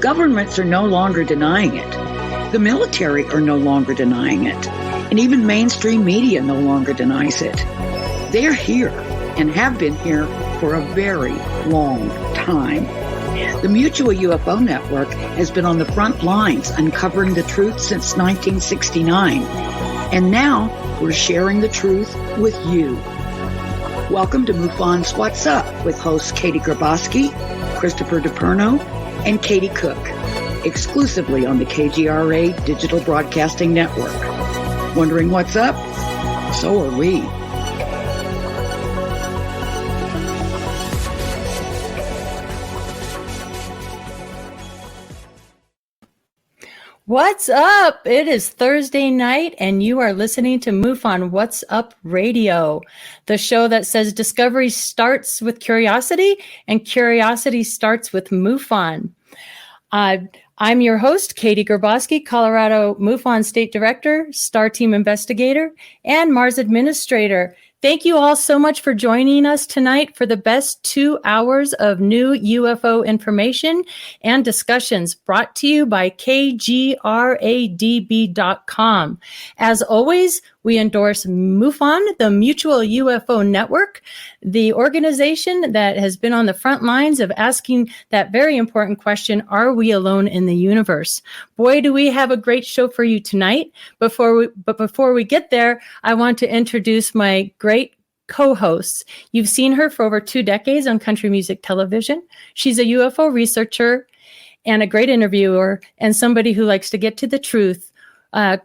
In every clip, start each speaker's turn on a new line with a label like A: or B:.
A: Governments are no longer denying it. The military are no longer denying it. And even mainstream media no longer denies it. They're here and have been here for a very long time. The Mutual UFO Network has been on the front lines uncovering the truth since 1969. And now we're sharing the truth with you. Welcome to MUFON's What's Up with hosts Katie Grabowski, Christopher DiPerno, and Katie Cook, exclusively on the KGRA Digital Broadcasting Network. Wondering what's up? So are we.
B: What's up? It is Thursday night, and you are listening to MUFON What's Up Radio, the show that says discovery starts with curiosity, and curiosity starts with MUFON. I'm your host, Katie Grabowski, Colorado MUFON State Director, Star Team Investigator, and Mars Administrator. Thank you all so much for joining us tonight for the best 2 hours of new UFO information and discussions brought to you by KGRADB.com. As always, we endorse MUFON, the Mutual UFO Network, the organization that has been on the front lines of asking that very important question, are we alone in the universe? Boy, do we have a great show for you tonight. Before we get there, I want to introduce my great co-hosts. You've seen her for over 2 decades on country music television. She's a UFO researcher and a great interviewer and somebody who likes to get to the truth.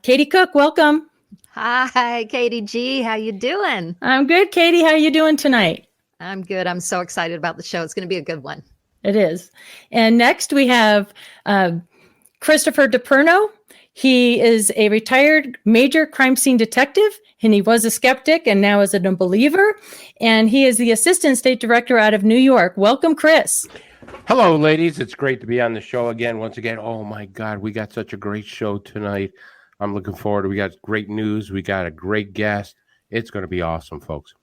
B: Katie Cook, welcome.
C: Hi, Katie G. How you doing?
B: I'm good, Katie. How are you doing tonight?
C: I'm good. I'm so excited about the show. It's going to be a good one.
B: It is. And next we have Christopher DiPerno. He is a retired major crime scene detective, and he was a skeptic and now is a believer. And he is the assistant state director out of New York. Welcome, Chris.
D: Hello, ladies. It's great to be on the show again. Once again, oh my God, we got such a great show tonight. I'm looking forward. We got great news. We got a great guest. It's going to be awesome, folks.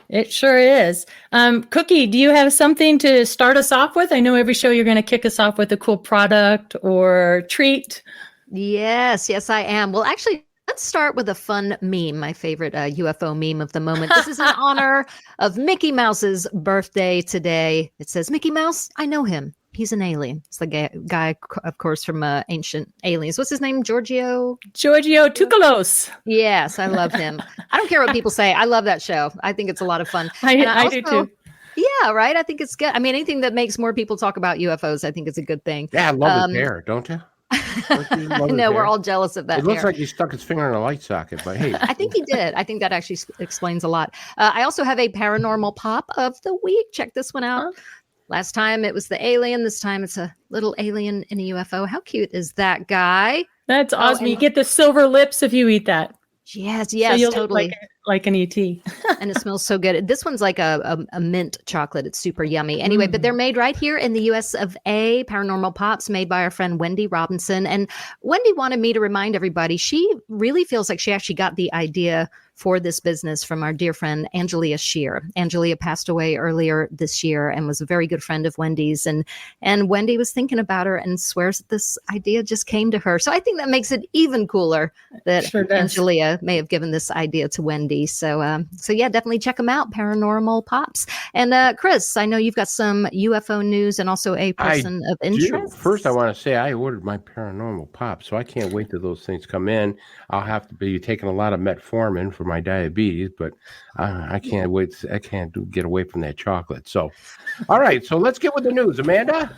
B: It sure is. Cookie, do you have something to start us off with? I know every show you're going to kick us off with a cool product or treat.
C: Yes, I am. Well, actually, let's start with a fun meme, my favorite UFO meme of the moment. This is in honor of Mickey Mouse's birthday today. It says, Mickey Mouse, I know him. He's an alien. It's the guy, of course, from Ancient Aliens. What's his name? Giorgio
B: Tsoukalos.
C: Yes, I love him. I don't care what people say. I love that show. I think it's a lot of fun.
B: I do too.
C: Yeah, right. I think it's good. I mean, anything that makes more people talk about UFOs, I think is a good thing.
D: Yeah, I love his hair, don't you?
C: No, we're all jealous of that.
D: It looks like he stuck his finger in a light socket, but hey.
C: I think he did. I think that actually explains a lot. I also have a paranormal pop of the week. Check this one out. Last time it was the alien. This time it's a little alien in a UFO. How cute is that guy?
B: That's awesome. You get the silver lips if you eat that.
C: Yes,
B: so you'll
C: totally.
B: Look like an ET.
C: And it smells so good. This one's like a mint chocolate. It's super yummy. Anyway, but they're made right here in the US of A. Paranormal Pops made by our friend Wendy Robinson. And Wendy wanted me to remind everybody, she really feels like she actually got the idea for this business from our dear friend Angelia Shear. Angelia passed away earlier this year and was a very good friend of Wendy's. And Wendy was thinking about her and swears that this idea just came to her. So I think that makes it even cooler that Angelia may have given this idea to Wendy. So yeah, definitely check them out, Paranormal Pops. And Chris, I know you've got some UFO news and also a person of interest.
D: First, I want to say I ordered my Paranormal Pop, so I can't wait till those things come in. I'll have to be taking a lot of metformin for my diabetes, but I can't wait. I can't get away from that chocolate. So, all right. So let's get with the news, Amanda.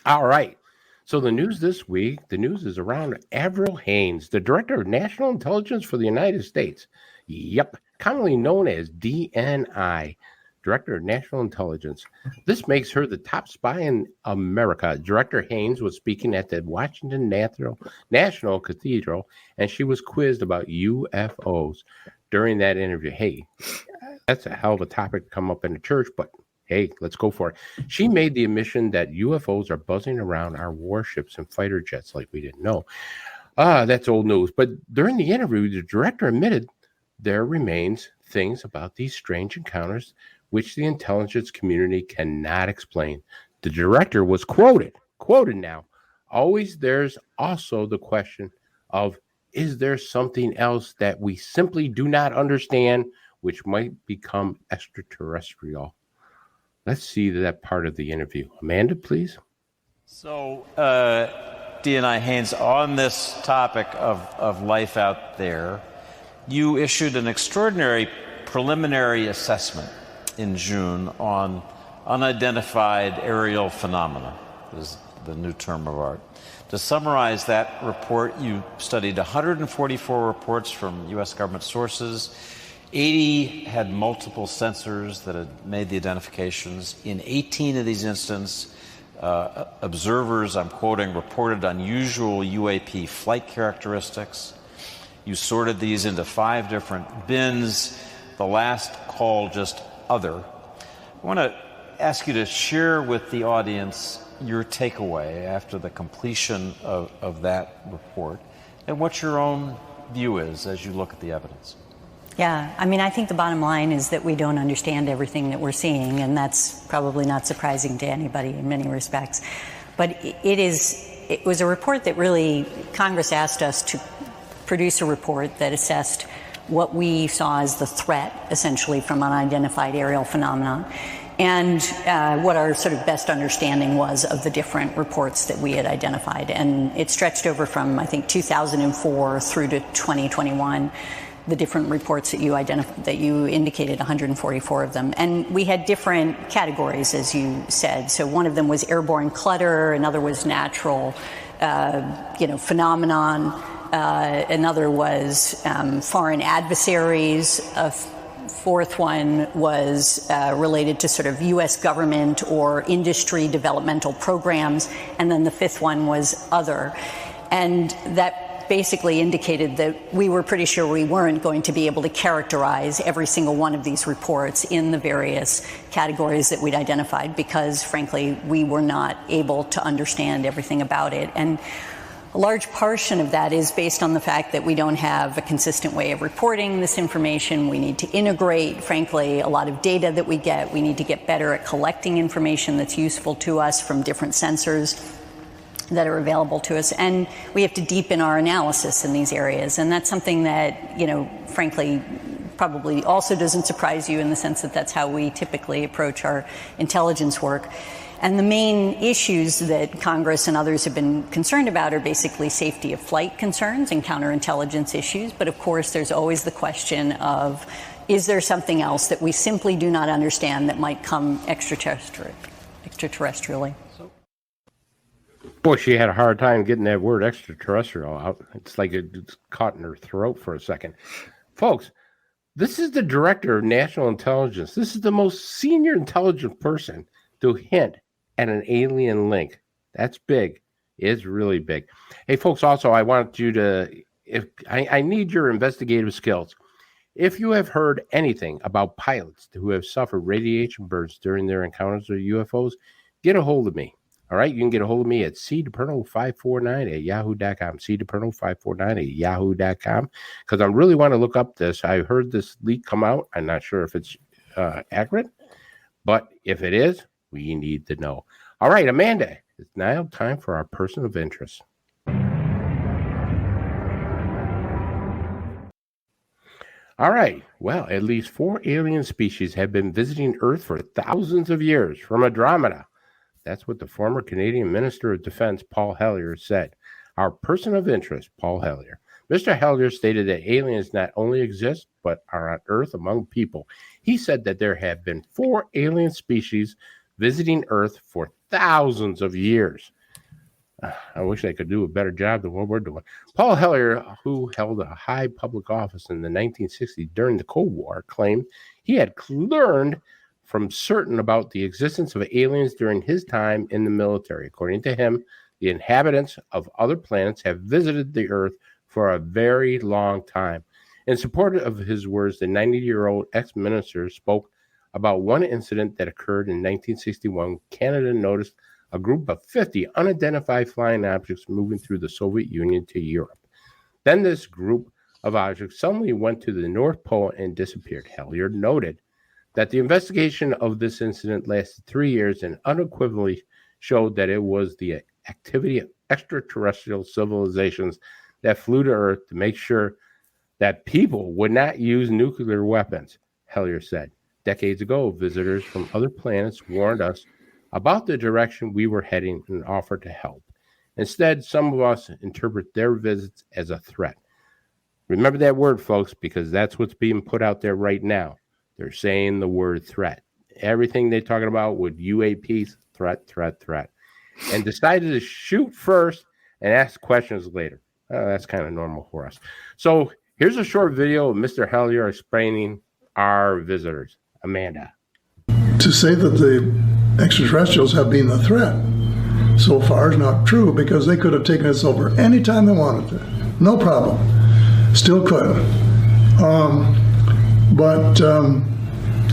D: All right. So the news this week, the news is around Avril Haines, the Director of National Intelligence for the United States. Yep. Commonly known as DNI. Director of National Intelligence. This makes her the top spy in America. Director Haines was speaking at the Washington National Cathedral, and she was quizzed about UFOs during that interview. Hey, that's a hell of a topic to come up in the church, but hey, let's go for it. She made the admission that UFOs are buzzing around our warships and fighter jets like we didn't know. That's old news. But during the interview, the director admitted there remains things about these strange encounters which the intelligence community cannot explain. The director was quoted now. Always there's also the question of, is there something else that we simply do not understand, which might become extraterrestrial? Let's see that part of the interview. Amanda, please.
E: So, D&I Haynes, on this topic of life out there, you issued an extraordinary preliminary assessment in June on unidentified aerial phenomena, is the new term of art. To summarize that report, you studied 144 reports from U.S. government sources. 80 had multiple sensors that had made the identifications. In 18 of these instances, observers, I'm quoting, reported unusual UAP flight characteristics. You sorted these into 5 different bins. The last call just other. I want to ask you to share with the audience your takeaway after the completion of that report and what your own view is as you look at the evidence.
F: Yeah, I mean, I think the bottom line is that we don't understand everything that we're seeing, and that's probably not surprising to anybody in many respects. But it was a report that really, Congress asked us to produce a report that assessed what we saw as the threat, essentially, from unidentified aerial phenomena, and what our sort of best understanding was of the different reports that we had identified. And it stretched over from, I think, 2004 through to 2021, the different reports that you indicated, 144 of them. And we had different categories, as you said. So one of them was airborne clutter, another was natural phenomenon, another was foreign adversaries, fourth one was related to sort of U.S. government or industry developmental programs, and then the fifth one was other. And that basically indicated that we were pretty sure we weren't going to be able to characterize every single one of these reports in the various categories that we'd identified because, frankly, we were not able to understand everything about it. And a large portion of that is based on the fact that we don't have a consistent way of reporting this information. We need to integrate, frankly, a lot of data that we get. We need to get better at collecting information that's useful to us from different sensors that are available to us. And we have to deepen our analysis in these areas. And that's something that, frankly, probably also doesn't surprise you in the sense that that's how we typically approach our intelligence work. And the main issues that Congress and others have been concerned about are basically safety of flight concerns and counterintelligence issues. But of course, there's always the question of, is there something else that we simply do not understand that might come extraterrestrially?
D: Boy, she had a hard time getting that word extraterrestrial out. It's like it's caught in her throat for a second. Folks, this is the director of national intelligence. This is the most senior intelligence person to hint at an alien link. That's big. It's really big. Hey, folks, also, I want you to, I need your investigative skills. If you have heard anything about pilots who have suffered radiation burns during their encounters with UFOs, get a hold of me. All right, you can get a hold of me at cdeperno549@yahoo.com, cdeperno549@yahoo.com, because I really want to look up this. I heard this leak come out. I'm not sure if it's accurate, but if it is, we need to know. All right, Amanda, it's now time for our person of interest. All right, well, at least 4 alien species have been visiting Earth for thousands of years from Andromeda. That's what the former Canadian Minister of Defense, Paul Hellyer, said. Our person of interest, Paul Hellyer. Mr. Hellyer stated that aliens not only exist, but are on Earth among people. He said that there have been 4 alien species visiting Earth for thousands of years. I wish I could do a better job than what we're doing. Paul Hellyer, who held a high public office in the 1960s during the Cold War, claimed he had learned from certain about the existence of aliens during his time in the military. According to him, the inhabitants of other planets have visited the Earth for a very long time. In support of his words, the 90-year-old ex-minister spoke about one incident that occurred in 1961. Canada noticed a group of 50 unidentified flying objects moving through the Soviet Union to Europe. Then this group of objects suddenly went to the North Pole and disappeared. Hellyer noted that the investigation of this incident lasted 3 years and unequivocally showed that it was the activity of extraterrestrial civilizations that flew to Earth to make sure that people would not use nuclear weapons, Hellier said. Decades ago, visitors from other planets warned us about the direction we were heading and offered to help. Instead, some of us interpret their visits as a threat. Remember that word, folks, because that's what's being put out there right now. They're saying the word threat. Everything they're talking about with UAPs, threat, threat, threat. And decided to shoot first and ask questions later. That's kind of normal for us. So here's a short video of Mr. Hellier explaining our visitors. Amanda.
G: To say that the extraterrestrials have been the threat so far is not true, because they could have taken us over anytime they wanted to. No problem. Still could.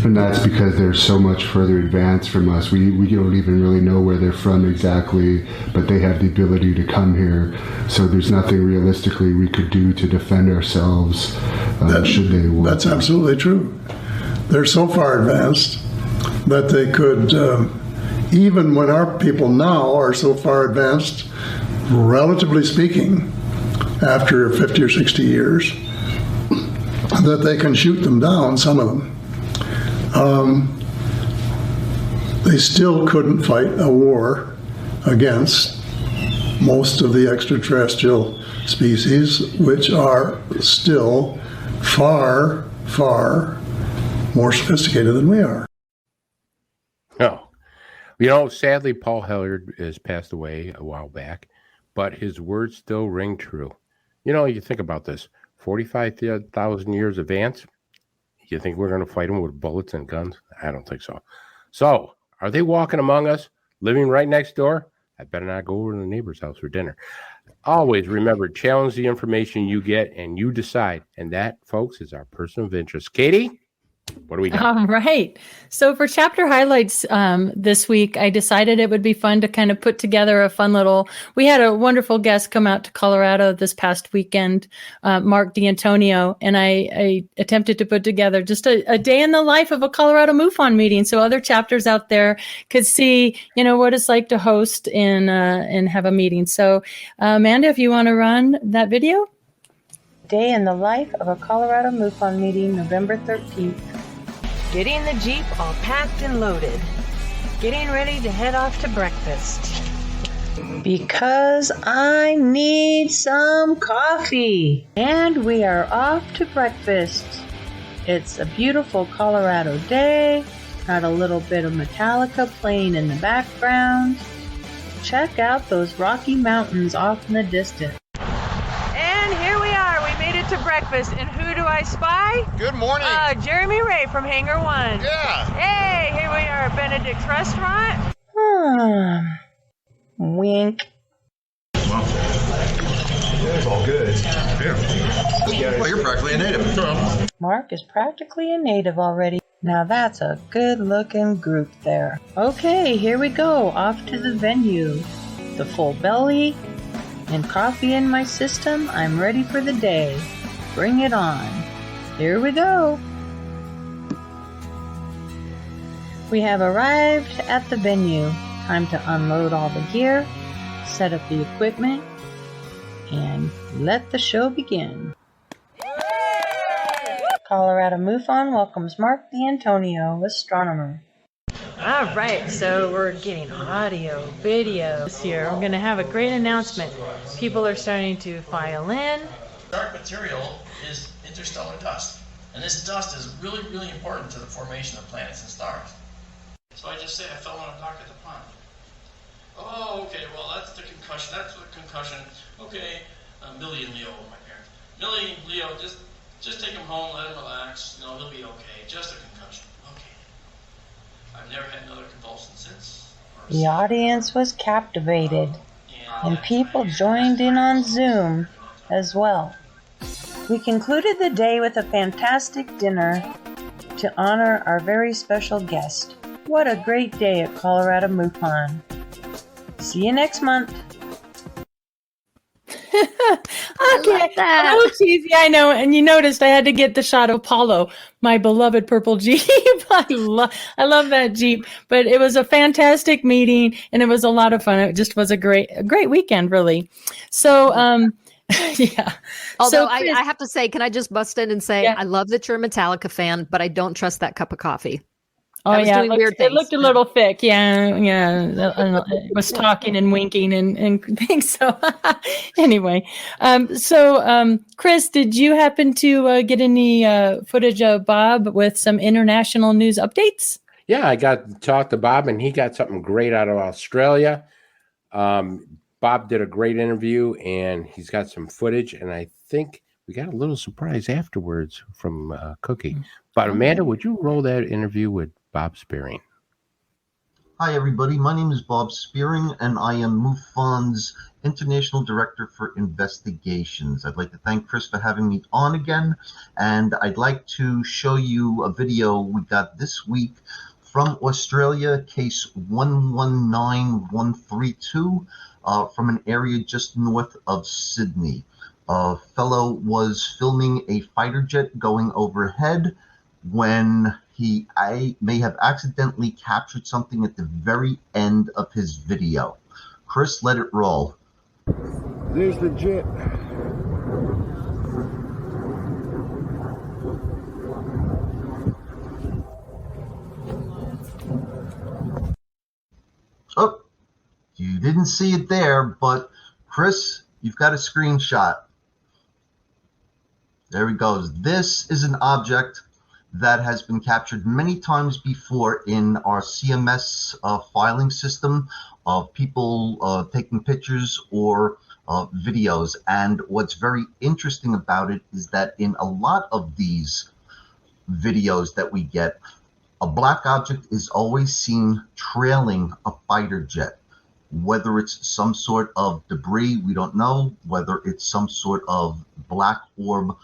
H: And that's because they're so much further advanced from us. We don't even really know where they're from exactly, but they have the ability to come here. So there's nothing realistically we could do to defend ourselves should they want.
G: That's absolutely true. They're so far advanced that they could, even when our people now are so far advanced, relatively speaking, after 50 or 60 years, that they can shoot them down, some of them. They still couldn't fight a war against most of the extraterrestrial species, which are still far, far more sophisticated than we are.
D: Oh, you know, sadly, Paul Hellier has passed away a while back, but his words still ring true. You know, you think about this, 45,000 years advance. You think we're going to fight them with bullets and guns? I don't think so. So, are they walking among us, living right next door? I better not go over to the neighbor's house for dinner. Always remember, challenge the information you get and you decide. And that, folks, is our person of interest. Katie? What do we got?
B: All right. So for chapter highlights this week, I decided it would be fun to kind of put together a fun little. We had a wonderful guest come out to Colorado this past weekend, Mark D'Antonio, and I attempted to put together just a day in the life of a Colorado MUFON meeting, so other chapters out there could see, you know, what it's like to host and have a meeting. So, Amanda, if you want to run that video.
I: Day in the life of a Colorado MUFON meeting, November 13th. Getting the Jeep all packed and loaded. Getting ready to head off to breakfast. Because I need some coffee. And we are off to breakfast. It's a beautiful Colorado day. Got a little bit of Metallica playing in the background. Check out those Rocky Mountains off in the distance. And here we are. We made it to breakfast. And who do I spy?
J: Good morning.
I: Jeremy Ray from Hangar 1.
J: Yeah.
I: Hey, here we are at Benedict's Restaurant. Wink.
J: Well, it's all good. Yeah. Well, you're practically a native.
I: Mark is practically a native already. Now that's a good-looking group there. Okay, here we go. Off to the venue. The full belly and coffee in my system. I'm ready for the day. Bring it on. Here we go. We have arrived at the venue. Time to unload all the gear, set up the equipment, and let the show begin. Colorado MUFON welcomes Mark D'Antonio, astronomer. All right, so we're getting audio, video this year. We're going to have a great announcement. People are starting to file in.
K: Dark material is interstellar dust, and this dust is really, really important to the formation of planets and stars. So I just say I fell in a dock at the pond. Oh, okay, well, that's the concussion. That's the concussion. Okay, Millie and Leo were my parents. Millie and Leo, just take him home, let him relax. You know, he'll be okay. Just a concussion. Okay. I've never had another convulsion since.
I: The audience was captivated, and people joined in on Zoom as well. We concluded the day with a fantastic dinner to honor our very special guest. What a great day at Colorado MUFON. See you next month.
B: Okay. A little cheesy, I know. And you noticed I had to get the shot of Apollo, my beloved purple Jeep. I love that Jeep. But it was a fantastic meeting, and it was a lot of fun. It just was a great weekend, really. So, yeah.
C: Although
B: So, Chris,
C: I have to say, can I just bust in and say,
B: Yeah.
C: I love that you're a Metallica fan, but I don't trust that cup of coffee.
B: Oh,
C: was
B: yeah,
C: doing weird
B: it
C: things.
B: looked a little thick. Yeah. It was talking and winking and things. So anyway, Chris, did you happen to get any footage of Bob with some international news updates?
D: Yeah, I got to talk to Bob, and he got something great out of Australia. Bob did a great interview, and he's got some footage, and I think we got a little surprise afterwards from Cookie. But Amanda, would you roll that interview with Bob Spearing?
L: Hi, everybody. My name is Bob Spearing, and I am MUFON's International Director for Investigations. I'd like to thank Chris for having me on again, and I'd like to show you a video we got this week from Australia, case 119132, from an area just north of Sydney. A fellow was filming a fighter jet going overhead when I may have accidentally captured something at the very end of his video. Chris, let it roll.
M: There's the jet.
L: Oh, you didn't see it there, but Chris, you've got a screenshot. There he goes. This is an object that has been captured many times before in our CMS filing system of people taking pictures or videos. And what's very interesting about it is that in a lot of these videos that we get, a black object is always seen trailing a fighter jet. Whether it's some sort of debris, we don't know. Whether it's some sort of black orb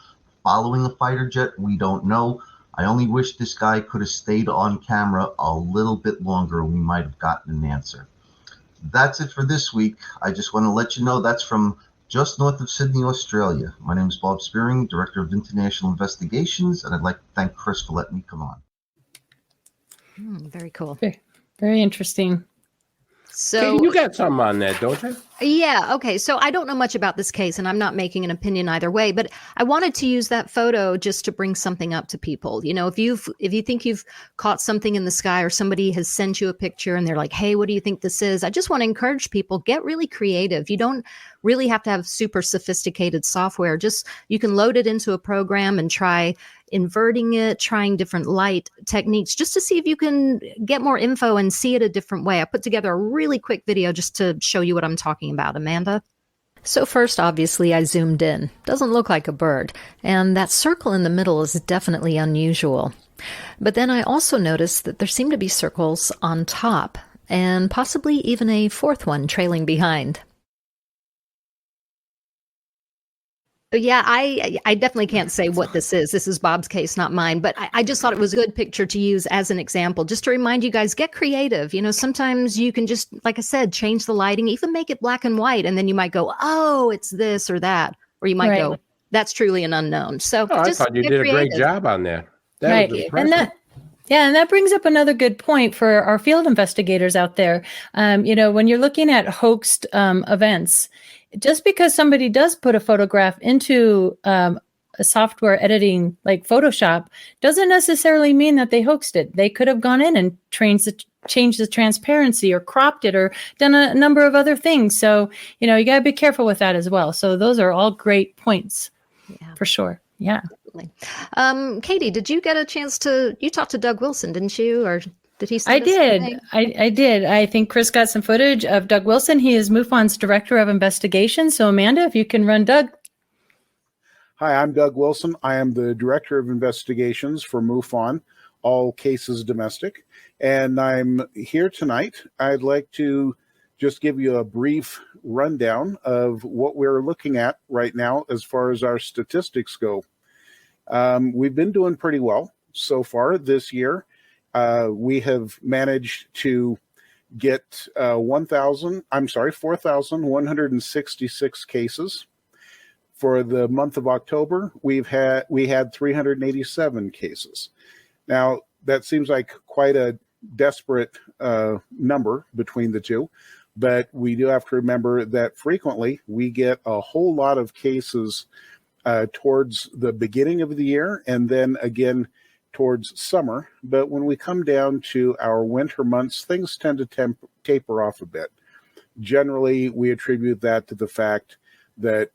L: following a fighter jet, we don't know. I only wish this guy could have stayed on camera a little bit longer. We might have gotten an answer. That's it for this week. I just want to let you know that's from just north of Sydney, Australia. My name is Bob Spearing, Director of International Investigations, and I'd like to thank Chris for letting me come on.
C: Very cool.
B: Very interesting.
C: So
D: you got something on that, don't you?
C: Yeah. Okay. So I don't know much about this case, and I'm not making an opinion either way, but I wanted to use that photo just to bring something up to people. You know, if you think you've caught something in the sky, or somebody has sent you a picture and they're like, hey, what do you think this is? I just want to encourage people, get really creative. You don't really have to have super sophisticated software. Just, you can load it into a program and try inverting it, trying different light techniques, just to see if you can get more info and see it a different way. I put together a really quick video just to show you what I'm talking about, Amanda. So first, obviously, I zoomed in. Doesn't look like a bird, and that circle in the middle is definitely unusual. But then I also noticed that there seem to be circles on top, and possibly even a fourth one trailing behind. Yeah, I definitely can't say what this is. This is Bob's case, not mine. But I just thought it was a good picture to use as an example, just to remind you guys, get creative. You know, sometimes you can just, like I said, change the lighting, even make it black and white. And then you might go, oh, it's this or that. Or you might go, that's truly an unknown. So
D: I thought you did a great job on that. That was impressive.
B: And that brings up another good point for our field investigators out there. You know, when you're looking at hoaxed events, just because somebody does put a photograph into a software editing like Photoshop doesn't necessarily mean that they hoaxed it. They could have gone in and changed the transparency or cropped it or done a number of other things. So, you know, you got to be careful with that as well. So those are all great points for sure. Yeah.
C: Definitely. Katie, did you get a chance you talked to Doug Wilson, didn't you? Or did he send
B: I did. I did. I think Chris got some footage of Doug Wilson. He is MUFON's Director of Investigations. So Amanda, if you can run Doug.
M: Hi, I'm Doug Wilson. I am the Director of Investigations for MUFON, all cases domestic. And I'm here tonight. I'd like to just give you a brief rundown of what we're looking at right now as far as our statistics go. We've been doing pretty well so far this year. We have managed to get 4,166 cases For the month of October, we had 387 cases. Now, that seems like quite a desperate number between the two, but we do have to remember that frequently we get a whole lot of cases towards the beginning of the year and then again towards summer. But when we come down to our winter months, things tend to taper off a bit. Generally, we attribute that to the fact that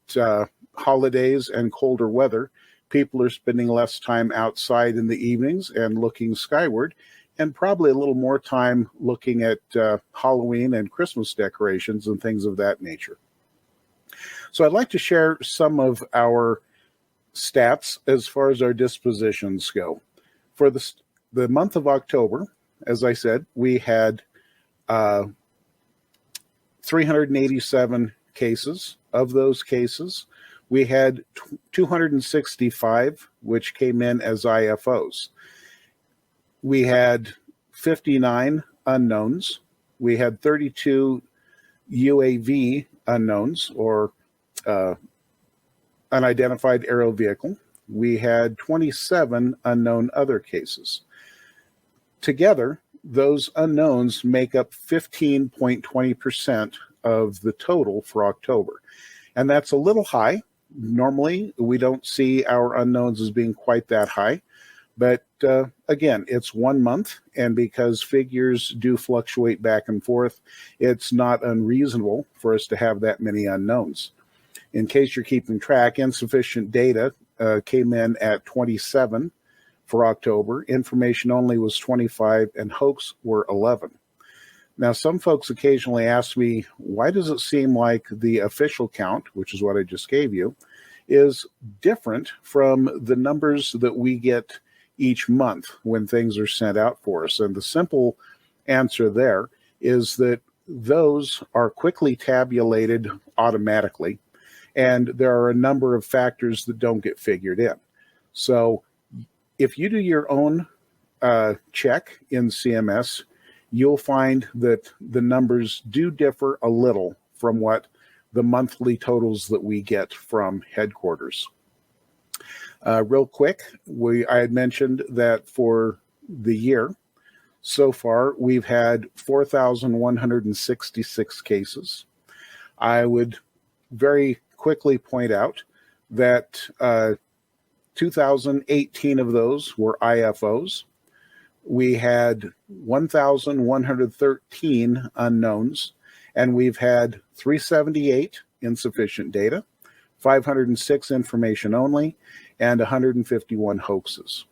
M: holidays and colder weather, people are spending less time outside in the evenings and looking skyward, and probably a little more time looking at Halloween and Christmas decorations and things of that nature. So I'd like to share some of our stats as far as our dispositions go. For the month of October, as I said, we had 387 cases. Of those cases, we had 265, which came in as IFOs. We had 59 unknowns. We had 32 UAV unknowns, or unidentified aerial vehicle. We had 27 unknown other cases. Together, those unknowns make up 15.20% of the total for October. And that's a little high. Normally, we don't see our unknowns as being quite that high. But again, it's 1 month, and because figures do fluctuate back and forth, it's not unreasonable for us to have that many unknowns. In case you're keeping track, insufficient data came in at 27 for October. Information only was 25, and hoax were 11. Now, some folks occasionally ask me, why does it seem like the official count, which is what I just gave you, is different from the numbers that we get each month when things are sent out for us? And the simple answer there is that those are quickly tabulated automatically, and there are a number of factors that don't get figured in. So if you do your own check in CMS, you'll find that the numbers do differ a little from what the monthly totals that we get from headquarters. Real quick, I had mentioned that for the year, so far, we've had 4,166 cases. I would very quickly point out that 2,018 of those were IFOs. We had 1,113 unknowns, and we've had 378 insufficient data, 506 information only, and 151 hoaxes.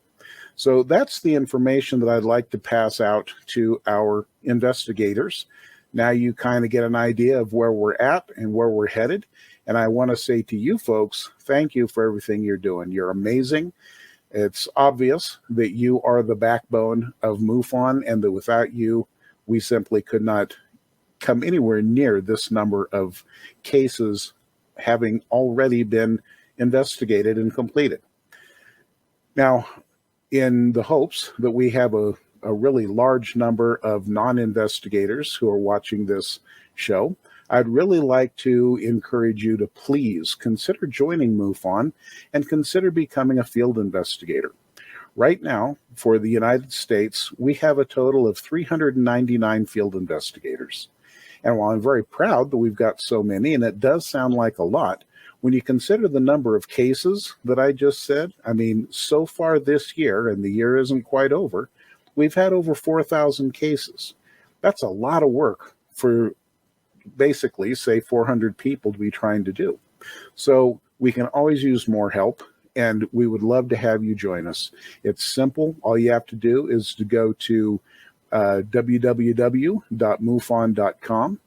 M: So that's the information that I'd like to pass out to our investigators. Now you kind of get an idea of where we're at and where we're headed. And I want to say to you folks, thank you for everything you're doing. You're amazing. It's obvious that you are the backbone of MUFON, and that without you, we simply could not come anywhere near this number of cases having already been investigated and completed. Now, in the hopes that we have a really large number of non-investigators who are watching this show, I'd really like to encourage you to please consider joining MUFON and consider becoming a field investigator. Right now, for the United States, we have a total of 399 field investigators. And while I'm very proud that we've got so many, and it does sound like a lot, when you consider the number of cases that I just said, I mean, so far this year, and the year isn't quite over, we've had over 4,000 cases. That's a lot of work for basically, say, 400 people to be trying to do. So we can always use more help, and we would love to have you join us. It's simple. All you have to do is to go to www.mufon.com,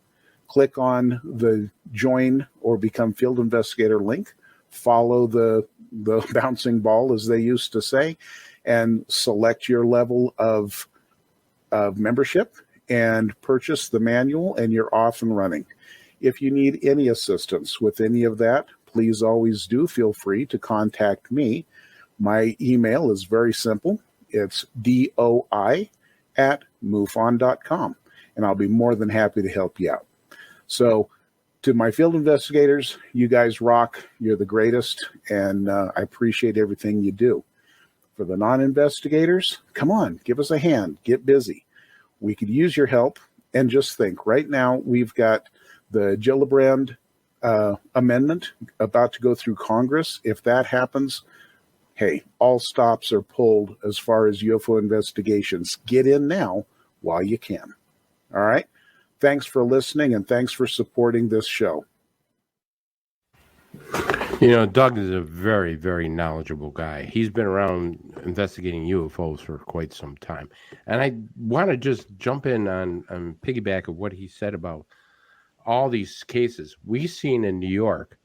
M: click on the join or become field investigator link, follow the bouncing ball, as they used to say, and select your level of membership and purchase the manual, and you're off and running. If you need any assistance with any of that, please always do feel free to contact me. My email is very simple. It's doi@mufon.com, and I'll be more than happy to help you out. So To my field investigators, you guys rock. You're the greatest, and I appreciate everything you do. For the non-investigators, come on, give us a hand. Get busy. We could use your help. And just think, right now we've got the Gillibrand amendment about to go through Congress. If that happens, hey, all stops are pulled as far as UFO investigations. Get in now while you can. All right? Thanks for listening, and thanks for supporting this show.
D: You know, Doug is a very, very knowledgeable guy. He's been around investigating UFOs for quite some time. And I want to just jump in on piggyback of what he said about all these cases. We've seen in New York,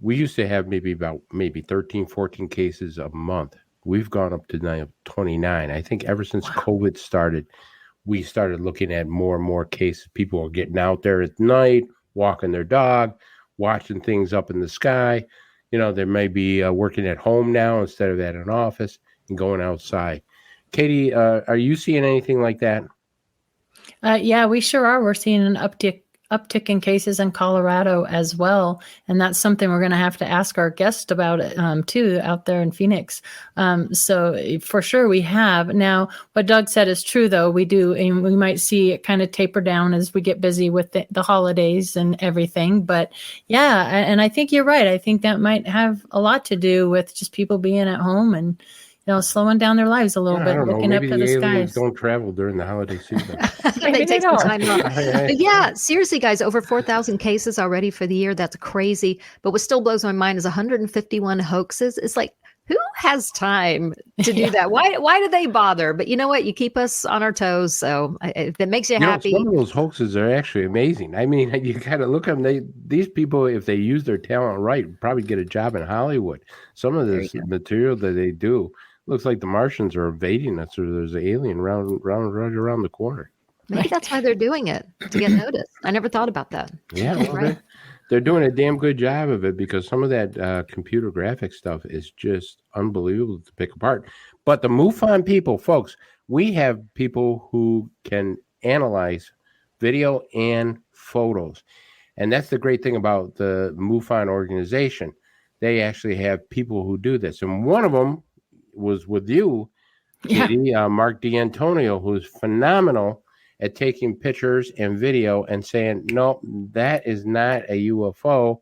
D: we used to have maybe 13, 14 cases a month. We've gone up to now 29. I think ever since COVID started, we started looking at more and more cases. People are getting out there at night, walking their dog, watching things up in the sky. You know, they may be working at home now instead of at an office and going outside. Katie, are you seeing anything like that?
B: Yeah, we sure are. We're seeing an uptick in cases in Colorado as well. And that's something we're going to have to ask our guest about it too, out there in Phoenix. So for sure we have. Now, what Doug said is true, though. We do, and we might see it kind of taper down as we get busy with the holidays and everything. But yeah, and I think you're right. I think that might have a lot to do with just people being at home and, you know, slowing down their lives a little bit, looking up to the skies.
D: Don't travel during the holiday season.
C: They take some time off. But yeah, seriously, guys, over 4,000 cases already for the year. That's crazy. But what still blows my mind is 151 hoaxes. It's like, who has time to do that? Why do they bother? But you know what? You keep us on our toes. So if it makes you happy.
D: Some of those hoaxes are actually amazing. I mean, you got to look at them. These people, if they use their talent right, probably get a job in Hollywood. Some of this material that they do looks like the Martians are invading us, or there's an alien right around the corner.
C: Maybe that's why they're doing it, to get noticed. I never thought about that.
D: Yeah, well, right. They're doing a damn good job of it, because some of that computer graphic stuff is just unbelievable to pick apart. But the MUFON people, folks, we have people who can analyze video and photos. And that's the great thing about the MUFON organization. They actually have people who do this. And one of them was with you, Katie, Mark D'Antonio, who's phenomenal at taking pictures and video and saying, no, that is not a UFO.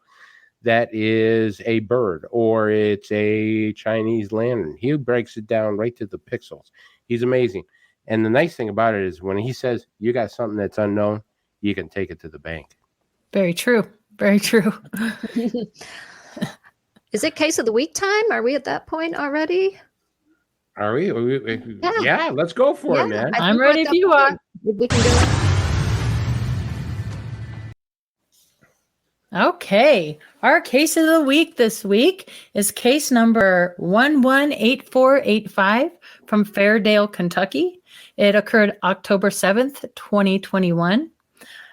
D: That is a bird, or it's a Chinese lantern. He breaks it down right to the pixels. He's amazing. And the nice thing about it is when he says you got something that's unknown, you can take it to the bank.
B: Very true. Very true.
C: Is it case of the week time? Are we at that point already?
D: Are we? Yeah, let's go for it, man.
B: I'm ready if you are.
C: We can do it.
B: Okay. Our case of the week this week is case number 118485 from Fairdale, Kentucky. It occurred October 7th, 2021.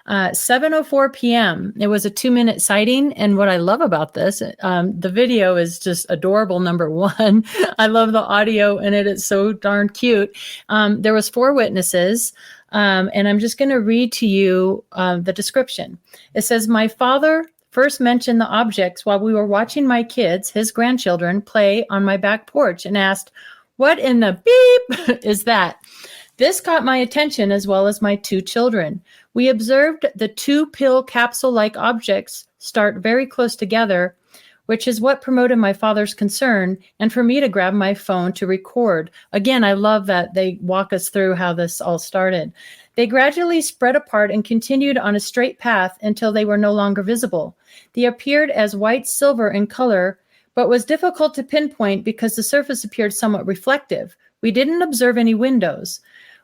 B: 7:04 p.m. It was a 2-minute sighting. And what I love about this, the video is just adorable. Number one, I love the audio in it. It's so darn cute. There was 4 witnesses. And I'm just going to read to you the description. It says, my father first mentioned the objects while we were watching my kids, his grandchildren, play on my back porch, and asked, what in the beep is that? This caught my attention as well as my 2 children. We observed the 2 pill capsule-like objects start very close together, which is what promoted my father's concern and for me to grab my phone to record. Again, I love that they walk us through how this all started. They gradually spread apart and continued on a straight path until they were no longer visible. They appeared as white-silver in color, but was difficult to pinpoint because the surface appeared somewhat reflective. We didn't observe any windows.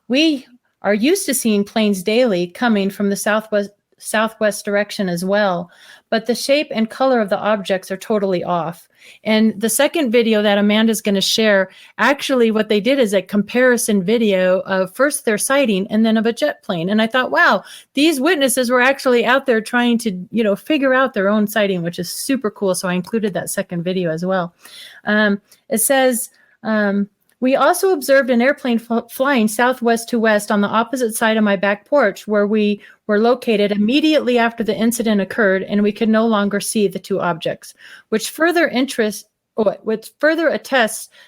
B: We are used to seeing planes daily coming from the southwest direction as well, but the shape and color of the objects are totally off. And the second video that Amanda's going to share, actually what they did is a comparison video of first their sighting and then of a jet plane. And I thought, wow, these witnesses were actually out there trying to, figure out their own sighting, which is super cool. So I included that second video as well. It says, We also observed an airplane flying southwest to west on the opposite side of my back porch, where we were located immediately after the incident occurred, and we could no longer see the two objects, which further attests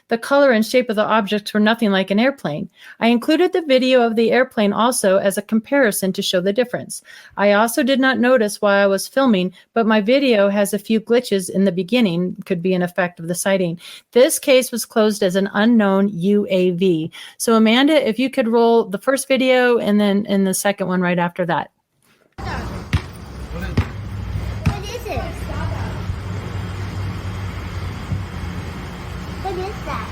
B: the color and shape of the objects were nothing like an airplane. I included the video of the airplane also as a comparison to show the difference. I also did not notice while I was filming, but my video has a few glitches in the beginning, could be an effect of the sighting. This case was closed as an unknown UAV. So Amanda, if you could roll the first video and then in the second one right after that.
N: What is it? What is that?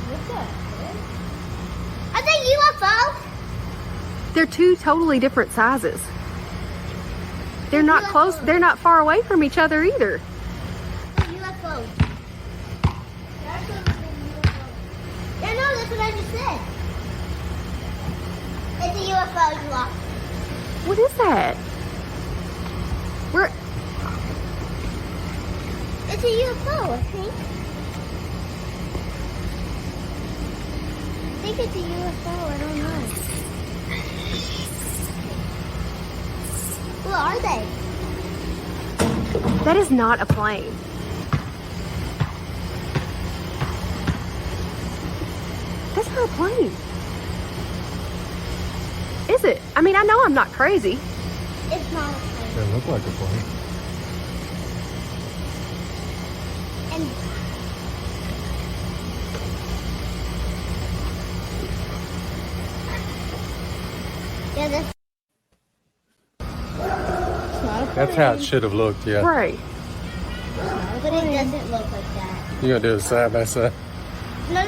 N: What's that? Are they UFO?
O: They're two totally different sizes. They're not close. They're not far away from each other either.
N: UFO. Yeah, no, that's what I just said. It's a UFO, you lost.
O: What is that? Where?
N: It's a UFO, I think. I think it's a UFO, I don't know. What are they?
O: That is not a plane. That's not a plane. Is it? I mean, I know I'm not crazy.
N: It's not a plane.
J: They look like a plane.
N: And yeah, that's
J: That's how it should have looked, yeah.
O: Right.
N: but it doesn't look like that.
J: You gotta do it side by side.
N: No.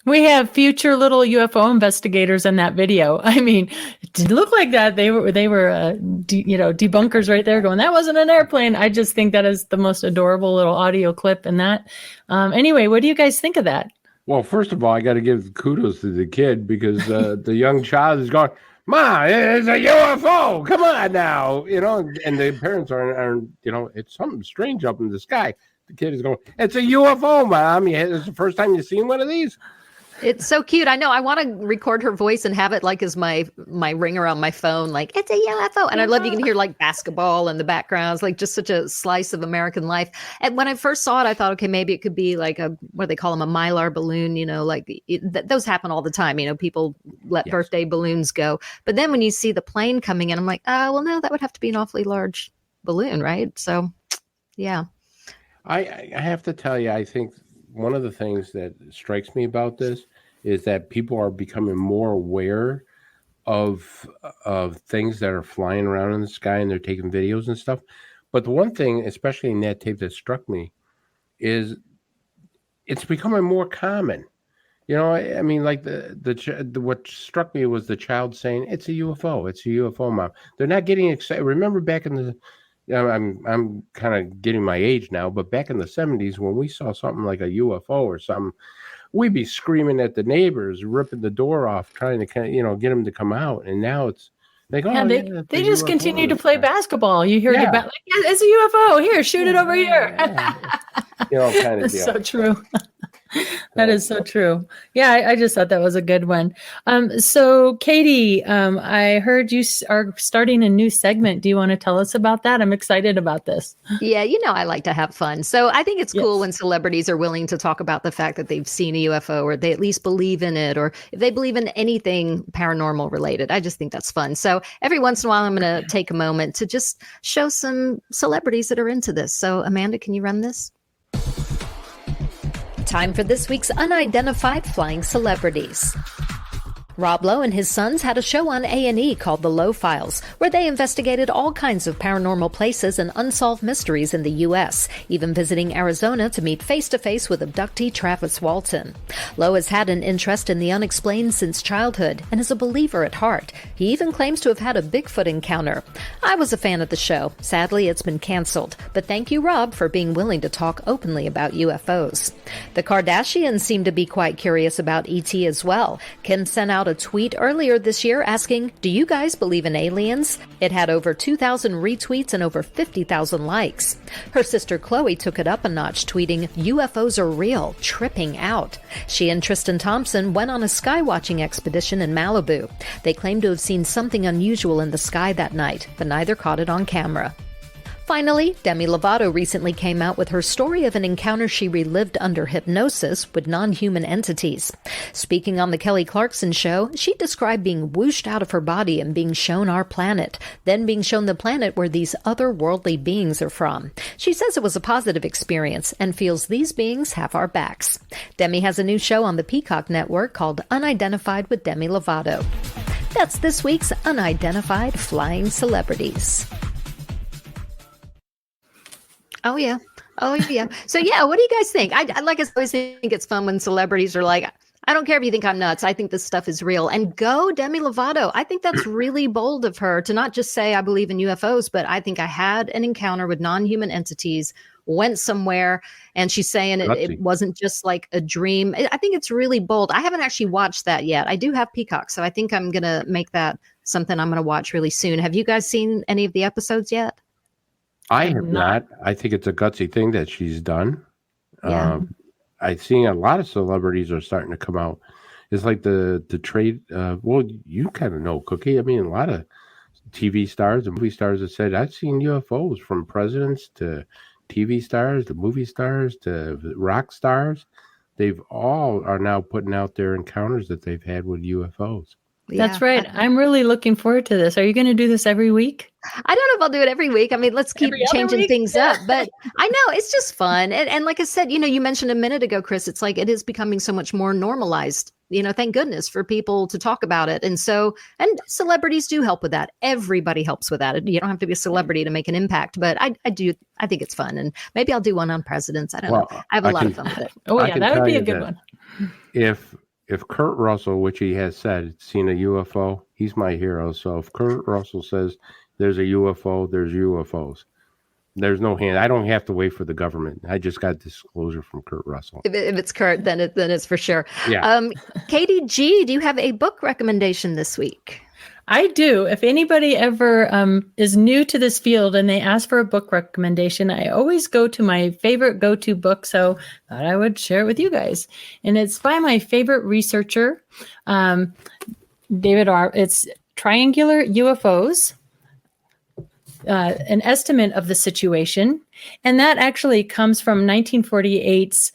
B: We have future little UFO investigators in that video. I mean, it didn't look like that. They were debunkers right there going, that wasn't an airplane. I just think that is the most adorable little audio clip in that. Anyway, what do you guys think of that?
D: Well, first of all, I got to give kudos to the kid because the young child is going, Ma, it's a UFO. Come on now. And the parents are it's something strange up in the sky. The kid is going, it's a UFO, Mom. It's the first time you've seen one of these?
C: It's so cute. I know. I want to record her voice and have it like as my ringer on my phone. Like, it's a UFO. And I love you can hear like basketball in the background. It's like just such a slice of American life. And when I first saw it, I thought, okay, maybe it could be like what do they call them? A Mylar balloon, those happen all the time. People let birthday balloons go. But then when you see the plane coming in, I'm like, oh, well, no, that would have to be an awfully large balloon, right? So, yeah.
D: I have to tell you, I think one of the things that strikes me about this is that people are becoming more aware of things that are flying around in the sky, and they're taking videos and stuff. But the one thing, especially in that tape, that struck me is it's becoming more common. I mean, like what struck me was the child saying, "It's a UFO. It's a UFO, Mom." They're not getting excited. Remember back in the I'm kind of getting my age now, but back in the 70s, when we saw something like a UFO or something, we'd be screaming at the neighbors, ripping the door off, trying to get them to come out. And now it's like,
B: they just UFO continue to play basketball. You hear it like, it's a UFO. Here, shoot it over here.
D: Kind of deal.
B: So true. That is so true. Yeah, I just thought that was a good one. So, Katie, I heard you are starting a new segment. Do you want to tell us about that? I'm excited about this.
C: Yeah, I like to have fun. So I think it's cool when celebrities are willing to talk about the fact that they've seen a UFO, or they at least believe in it, or if they believe in anything paranormal related. I just think that's fun. So every once in a while, I'm going to take a moment to just show some celebrities that are into this. So Amanda, can you run this? Time for this week's Unidentified Flying Celebrities. Rob Lowe and his sons had a show on A&E called The Lowe Files, where they investigated all kinds of paranormal places and unsolved mysteries in the U.S., even visiting Arizona to meet face-to-face with abductee Travis Walton. Lowe has had an interest in the unexplained since childhood and is a believer at heart. He even claims to have had a Bigfoot encounter. I was a fan of the show. Sadly, it's been canceled. But thank you, Rob, for being willing to talk openly about UFOs. The Kardashians seem to be quite curious about ET as well. Kim sent out out a tweet earlier this year asking, "Do you guys believe in aliens?" It had over 2,000 retweets and over 50,000 likes. Her sister Chloe took it up a notch, tweeting, "UFOs are real, tripping out." She and Tristan Thompson went on a skywatching expedition in Malibu. They claimed to have seen something unusual in the sky that night, but neither caught it on camera. Finally, Demi Lovato recently came out with her story of an encounter she relived under hypnosis with non-human entities. Speaking on The Kelly Clarkson Show, she described being whooshed out of her body and being shown our planet, then being shown the planet where these otherworldly beings are from. She says it was a positive experience and feels these beings have our backs. Demi has a new show on the Peacock Network called Unidentified with Demi Lovato. That's this week's Unidentified Flying Celebrities. Oh, yeah. So, what do you guys think? I always think it's fun when celebrities are like, I don't care if you think I'm nuts. I think this stuff is real. And go Demi Lovato. I think that's really bold of her to not just say I believe in UFOs, but I think I had an encounter with non-human entities, went somewhere, and she's saying it wasn't just like a dream. I think it's really bold. I haven't actually watched that yet. I do have Peacock, so I think I'm going to make that something I'm going to watch really soon. Have you guys seen any of the episodes yet?
D: I have not. I think it's a gutsy thing that she's done.
C: Yeah.
D: I've seen a lot of celebrities are starting to come out. It's like the trade. Well, you kind of know, Cookie. I mean, a lot of TV stars and movie stars have said, I've seen UFOs, from presidents to TV stars to movie stars to rock stars. They've all are now putting out their encounters that they've had with UFOs.
B: That's right. I'm really looking forward to this. Are you going to do this every week?
C: I don't know if I'll do it every week. I mean, let's keep changing things up. But I know it's just fun. And like I said, you mentioned a minute ago, Chris, it's like it is becoming so much more normalized. Thank goodness for people to talk about it. And celebrities do help with that. Everybody helps with that. You don't have to be a celebrity to make an impact. But I think it's fun. And maybe I'll do one on presidents. I don't know. I have a lot of fun with it.
B: Oh, yeah, that would be a good one.
D: If Kurt Russell, which he has said, seen a UFO, he's my hero. So if Kurt Russell says there's a UFO, there's UFOs. There's no hand. I don't have to wait for the government. I just got disclosure from Kurt Russell.
C: If it's Kurt, then it's for sure.
D: Yeah.
C: Katie G, do you have a book recommendation this week?
B: I do. If anybody ever is new to this field and they ask for a book recommendation, I always go to my favorite go-to book. So I thought I would share it with you guys. And it's by my favorite researcher, David R. It's Triangular UFOs, an estimate of the situation. And that actually comes from 1948's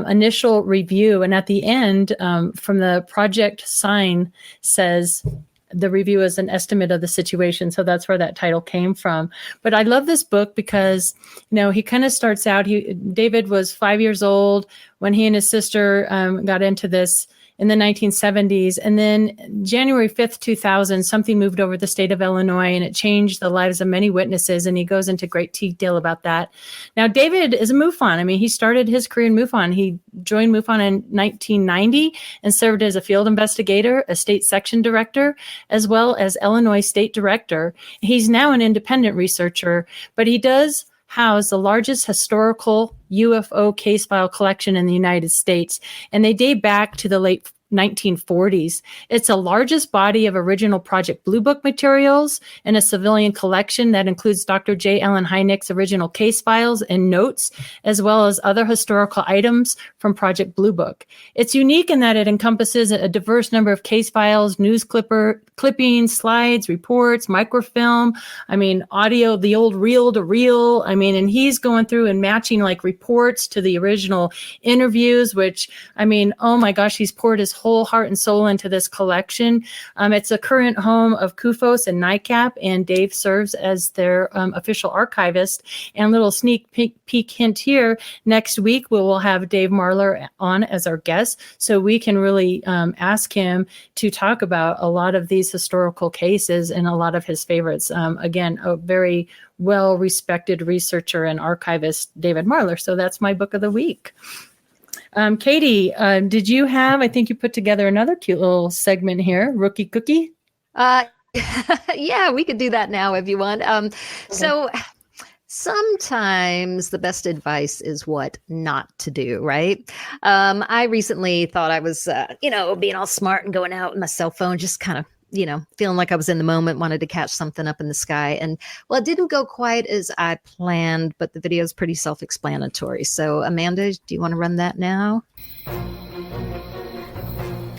B: initial review. And at the end, from the project sign says, the review is an estimate of the situation. So that's where that title came from. But I love this book because, he kind of starts out, David was 5 years old when he and his sister got into this in the 1970s. And then January 5th, 2000, something moved over the state of Illinois and it changed the lives of many witnesses. And he goes into great detail about that. Now, David is a MUFON. I mean, he started his career in MUFON. He joined MUFON in 1990 and served as a field investigator, a state section director, as well as Illinois state director. He's now an independent researcher, but he does house the largest historical UFO case file collection in the United States, and they date back to the late 1940s. It's the largest body of original Project Blue Book materials in a civilian collection that includes Dr. J. Allen Hynek's original case files and notes, as well as other historical items from Project Blue Book. It's unique in that it encompasses a diverse number of case files, news clippings, slides, reports, microfilm, audio, the old reel to reel. And he's going through and matching like reports to the original interviews, which, oh my gosh, he's poured his whole heart and soul into this collection. It's a current home of CUFOS and NICAP, and Dave serves as their official archivist. And little sneak peek hint here, next week we will have Dave Marler on as our guest, so we can really ask him to talk about a lot of these historical cases and a lot of his favorites. Again, a very well-respected researcher and archivist, David Marler. So that's my book of the week. Katie, did you have, I think you put together another cute little segment here, Rookie Cookie?
C: Yeah, we could do that now if you want. Okay. Sometimes the best advice is what not to do, right? I recently thought I was, being all smart and going out with my cell phone, just kind of, feeling like I was in the moment, wanted to catch something up in the sky. And well, it didn't go quite as I planned, but the video is pretty self-explanatory. So Amanda, do you want to run that now?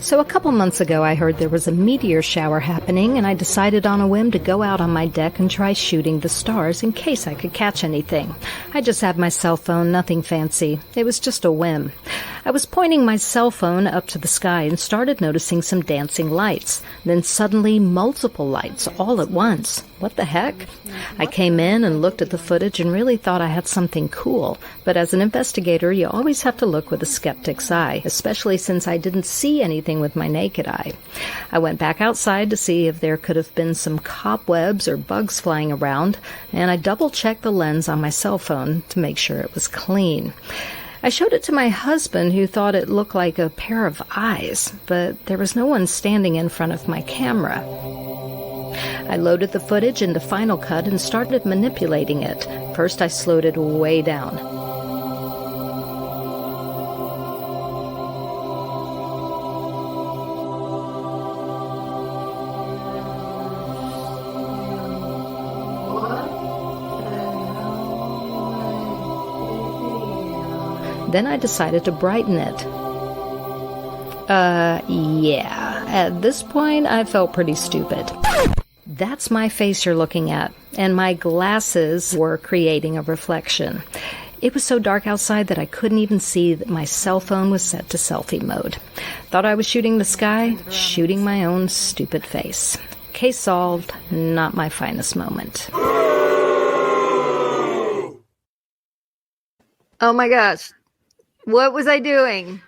C: So a couple months ago, I heard there was a meteor shower happening, and I decided on a whim to go out on my deck and try shooting the stars in case I could catch anything. I just had my cell phone, nothing fancy. It was just a whim. I was pointing my cell phone up to the sky and started noticing some dancing lights. Then suddenly, multiple lights all at once. What the heck? I came in and looked at the footage and really thought I had something cool. But as an investigator, you always have to look with a skeptic's eye, especially since I didn't see anything with my naked eye. I went back outside to see if there could have been some cobwebs or bugs flying around, and I double-checked the lens on my cell phone to make sure it was clean. I showed it to my husband, who thought it looked like a pair of eyes, but there was no one standing in front of my camera. I loaded the footage into Final Cut and started manipulating it. First, I slowed it way down. Then I decided to brighten it. Yeah. At this point, I felt pretty stupid. That's my face you're looking at, and my glasses were creating a reflection. It was so dark outside that I couldn't even see that my cell phone was set to selfie mode. Thought I was shooting the sky, shooting my own stupid face. Case solved, not my finest moment. Oh my gosh. What was I doing?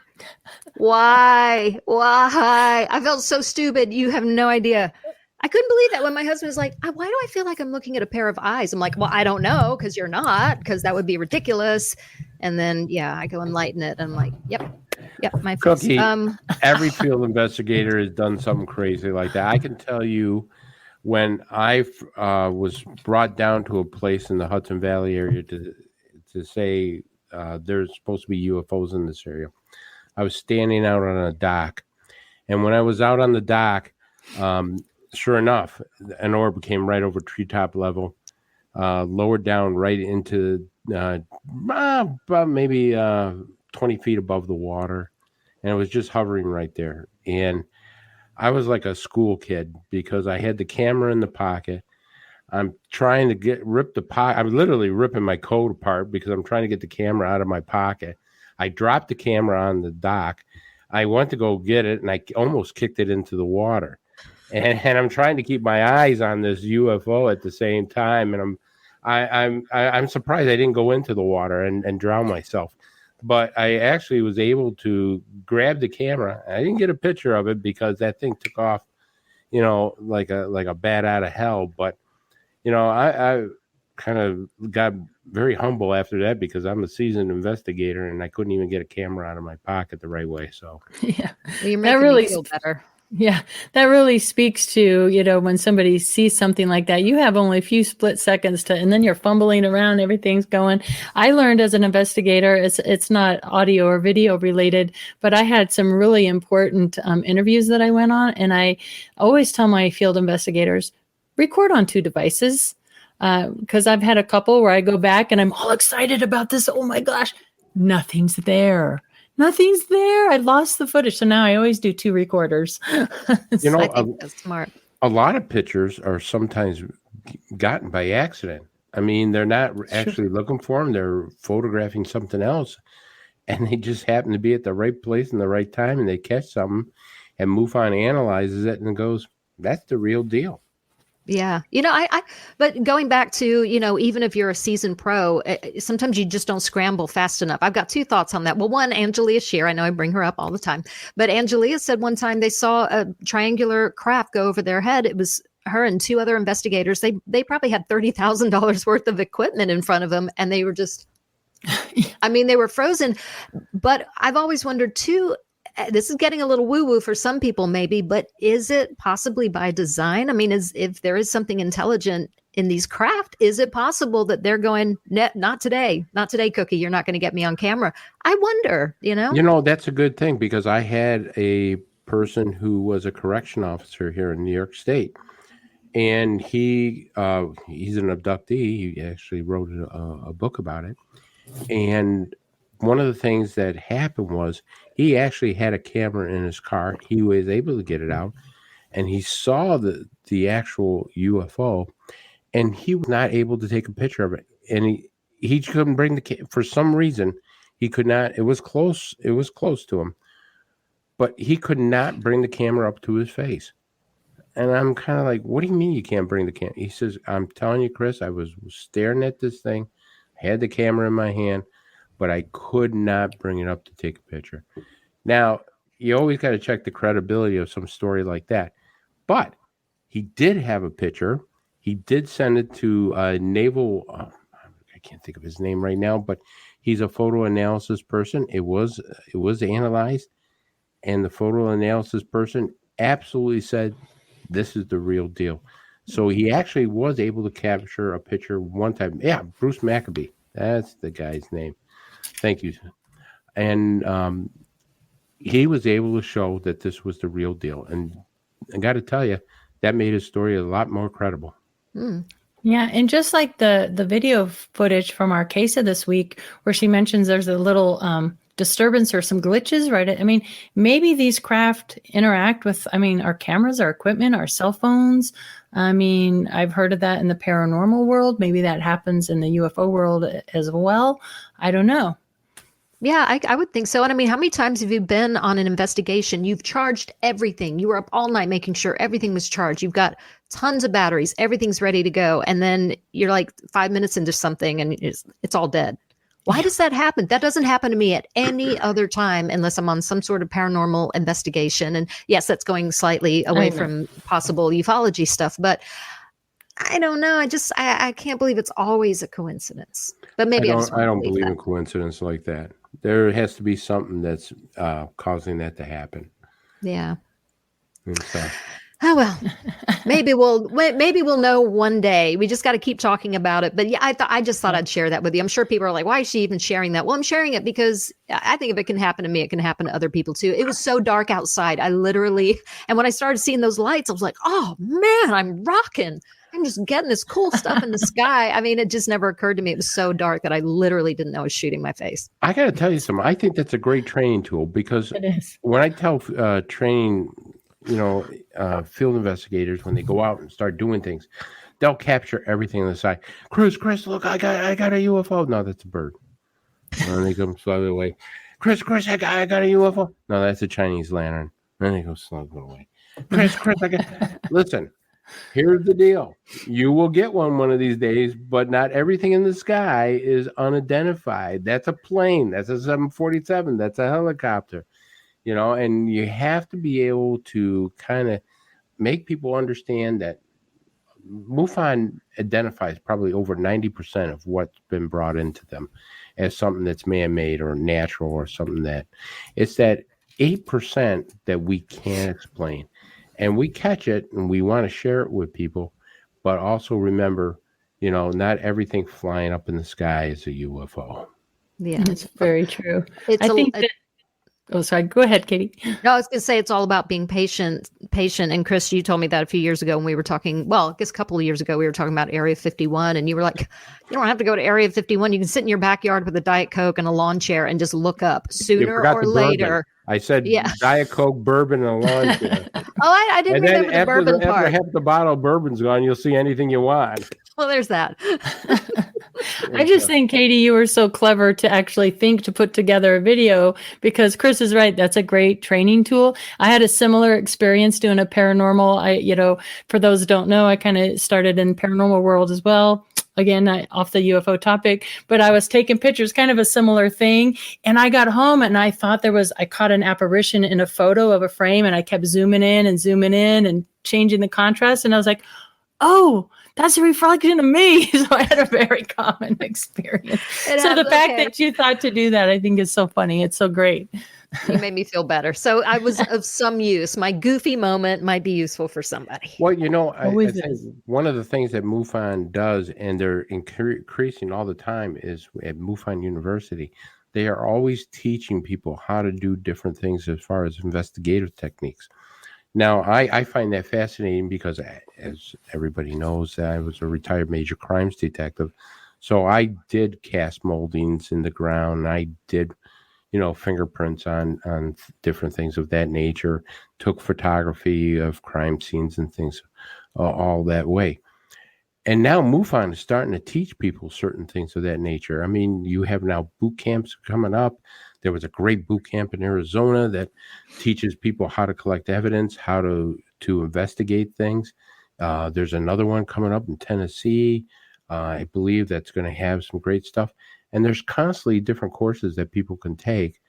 C: Why? I felt so stupid. You have no idea. I couldn't believe that when my husband was like, why do I feel like I'm looking at a pair of eyes? I'm like, well, I don't know, because you're not, because that would be ridiculous. And then, I go and lighten it. And I'm like, yep, my face.
D: Cookie, every field investigator has done something crazy like that. I can tell you when I was brought down to a place in the Hudson Valley area to say there's supposed to be UFOs in this area. I was standing out on a dock. And when I was out on the dock, sure enough, an orb came right over treetop level, lowered down right into about maybe 20 feet above the water. And it was just hovering right there. And I was like a school kid because I had the camera in the pocket. I'm trying to rip the pocket. I'm literally ripping my coat apart because I'm trying to get the camera out of my pocket. I dropped the camera on the dock. I went to go get it, and I almost kicked it into the water. And I'm trying to keep my eyes on this UFO at the same time. And I'm surprised I didn't go into the water and drown myself. But I actually was able to grab the camera. I didn't get a picture of it because that thing took off, like a bat out of hell. But I kind of got very humble after that because I'm a seasoned investigator and I couldn't even get a camera out of my pocket the right way. So
B: yeah,
C: well, you're making me feel better.
B: Yeah, that really speaks to, when somebody sees something like that, you have only a few split seconds and then you're fumbling around, everything's going. I learned as an investigator, it's not audio or video related, but I had some really important interviews that I went on. And I always tell my field investigators, record on 2 devices. Because I've had a couple where I go back and I'm all excited about this. Oh my gosh, nothing's there. I lost the footage. So now I always do 2 recorders.
C: I think that's smart.
D: A lot of pictures are sometimes gotten by accident. I mean, they're not actually looking for them. They're photographing something else. And they just happen to be at the right place in the right time. And they catch something. And MUFON analyzes it and goes, that's the real deal.
C: Yeah. But going back to, even if you're a seasoned pro, sometimes you just don't scramble fast enough. I've got 2 thoughts on that. Well, one, Angelia Shear, I know I bring her up all the time, but Angelia said one time they saw a triangular craft go over their head. It was her and 2 other investigators. They probably had $30,000 worth of equipment in front of them. And they were just, they were frozen. But I've always wondered too, this is getting a little woo-woo for some people maybe, but is it possibly by design? I mean, if there is something intelligent in these craft. Is it possible that they're going, not today, Cookie, you're not going to get me on camera? I wonder,
D: You know, that's a good thing, because I had a person who was a correction officer here in New York State, and he's an abductee. He actually wrote a book about it. And one of the things that happened was he actually had a camera in his car. He was able to get it out, and he saw the actual UFO, and he was not able to take a picture of it. And he couldn't bring for some reason, he could not. It was close to him, but he could not bring the camera up to his face. And I'm kind of like, what do you mean you can't bring the camera? He says, I'm telling you, Chris, I was staring at this thing, had the camera in my hand, but I could not bring it up to take a picture. Now, you always got to check the credibility of some story like that. But he did have a picture. He did send it to a naval, I can't think of his name right now, but he's a photo analysis person. It was analyzed, and the photo analysis person absolutely said, this is the real deal. So he actually was able to capture a picture one time. Yeah, Bruce Maccabee. That's the guy's name. Thank you. And he was able to show that this was the real deal. And I got to tell you, that made his story a lot more credible.
B: Yeah, and just like the video footage from our case of this week, where she mentions there's a little disturbance or some glitches, right? I mean, maybe these craft interact with, our cameras, our equipment, our cell phones. I mean, I've heard of that in the paranormal world. Maybe that happens in the UFO world as well. I don't know.
C: Yeah, I would think so. And I mean, how many times have you been on an investigation? You've charged everything. You were up all night making sure everything was charged. You've got tons of batteries. Everything's ready to go. And then you're like 5 minutes into something and it's all dead. Why does that happen? That doesn't happen to me at any other time unless I'm on some sort of paranormal investigation. And yes, that's going slightly away from possible ufology stuff. But I don't know. I can't believe it's always a coincidence. But maybe I
D: don't believe in coincidence like that. There has to be something that's causing that to happen.
C: Yeah.
D: And so.
C: Oh, well, maybe we'll know one day. We just got to keep talking about it. But yeah, I just thought I'd share that with you. I'm sure people are like, why is she even sharing that? Well, I'm sharing it because I think if it can happen to me, it can happen to other people too. It was so dark outside. And when I started seeing those lights, I was like, oh man, I'm rocking. I'm just getting this cool stuff in the sky. I mean, it just never occurred to me. It was so dark that I literally didn't know it was shooting my face.
D: I got to tell you something. I think that's a great training tool, because when I tell training, field investigators, when they go out and start doing things, they'll capture everything on the side. Chris, look, I got a UFO. No, that's a bird. And they come slowly away. Chris, I got a UFO. No, that's a Chinese lantern. And they go slowly away. Chris, listen. Here's the deal. You will get one of these days, but not everything in the sky is unidentified. That's a plane. That's a 747. That's a helicopter. And you have to be able to kind of make people understand that MUFON identifies probably over 90% of what's been brought into them as something that's man-made or natural, or something that it's that 8% that we can't explain. And we catch it and we want to share it with people, but also remember, not everything flying up in the sky is a UFO.
C: Yeah,
B: that's very true. Oh, sorry. Go ahead, Katie.
C: No, I was going to say it's all about being patient. And Chris, you told me that a few years ago when we were talking, well, I guess a couple of years ago, we were talking about Area 51, and you were like, you don't have to go to Area 51. You can sit in your backyard with a Diet Coke and a lawn chair and just look up sooner or later.
D: I said Diet Coke, bourbon, and a lawn chair.
C: Oh, I didn't remember the bourbon part.
D: After half the bottle of bourbon's gone, you'll see anything you want.
C: Well, there's that.
B: I just think, Katie, you were so clever to actually think to put together a video, because Chris is right. That's a great training tool. I had a similar experience doing a paranormal. For those who don't know, I kind of started in paranormal world as well. Again, off the UFO topic, but I was taking pictures, kind of a similar thing. And I got home and I thought I caught an apparition in a photo of a frame, and I kept zooming in and changing the contrast. And I was like, oh, that's a reflection of me. So I had a very common experience. The fact that you thought to do that, I think is so funny. It's so great.
C: You made me feel better. So I was of some use. My goofy moment might be useful for somebody.
D: Well, you know, I
B: Always
D: think
B: is.
D: one of the things that MUFON does, and they're increasing all the time, is at MUFON University, they are always teaching people how to do different things as far as investigative techniques. Now, I find that fascinating because, as everybody knows, I was a retired major crimes detective. So I did cast moldings in the ground. I did, fingerprints on different things of that nature, took photography of crime scenes and things all that way. And now MUFON is starting to teach people certain things of that nature. I mean, you have now boot camps coming up. There was a great boot camp in Arizona that teaches people how to collect evidence, how to investigate things. There's another one coming up in Tennessee. I believe that's going to have some great stuff. And there's constantly different courses that people can take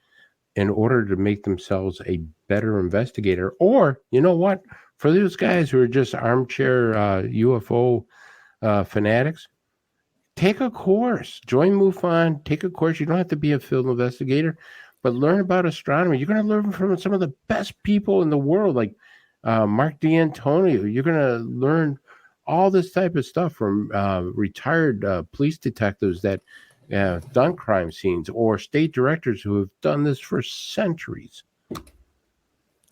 D: in order to make themselves a better investigator. Or, you know what? For those guys who are just armchair UFO fanatics, take a course. Join MUFON. Take a course. You don't have to be a field investigator, but learn about astronomy. You're going to learn from some of the best people in the world, like Mark D'Antonio. You're going to learn all this type of stuff from retired police detectives that have done crime scenes, or state directors who have done this for centuries.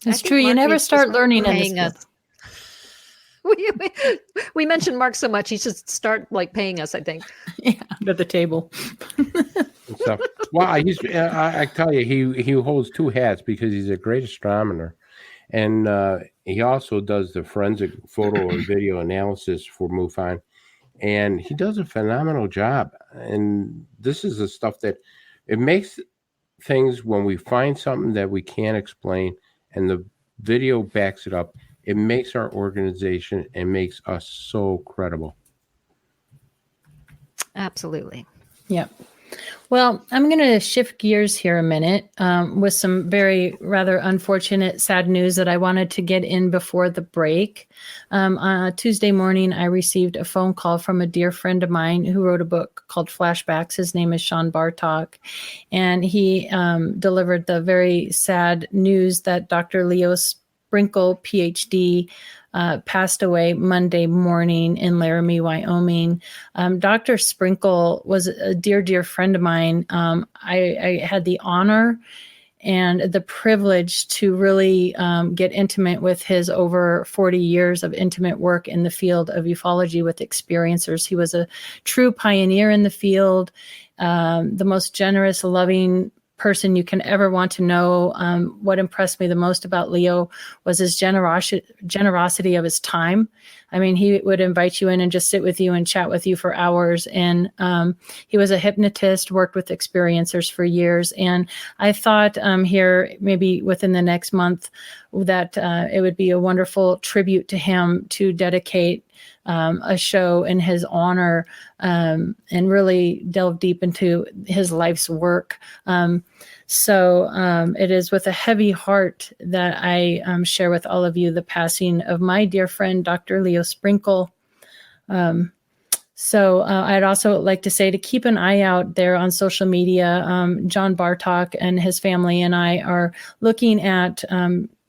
B: It's true. You never start learning in this
C: us. We mentioned Mark so much, he should start paying us, I think.
B: Yeah, at the table.
D: So, well, I tell you, he holds two hats because he's a great astronomer, and he also does the forensic photo and video analysis for MUFON, and he does a phenomenal job. And this is the stuff that it makes things when we find something that we can't explain, and the video backs it up. It makes our organization and makes us so credible.
C: Absolutely.
B: Yep. Well, I'm going to shift gears here a minute with some very rather unfortunate, sad news that I wanted to get in before the break. On Tuesday morning, I received a phone call from a dear friend of mine who wrote a book called Flashbacks. His name is Sean Bartok, and he delivered the very sad news that Dr. Leo Sprinkle, PhD, passed away Monday morning in Laramie, Wyoming. Dr. Sprinkle was a dear, dear friend of mine. I had the honor and the privilege to really get intimate with his over 40 years of intimate work in the field of ufology with experiencers. He was a true pioneer in the field, the most generous, loving person you can ever want to know. What impressed me the most about Leo was his generosity of his time. I mean, he would invite you in and just sit with you and chat with you for hours. And he was a hypnotist, worked with experiencers for years. And I thought here, maybe within the next month, that it would be a wonderful tribute to him to dedicate a show in his honor and really delve deep into his life's work. So it is with a heavy heart that I share with all of you the passing of my dear friend, Dr. Leo Sprinkle. So I'd also like to say to keep an eye out there on social media. John Bartok and his family and I are looking at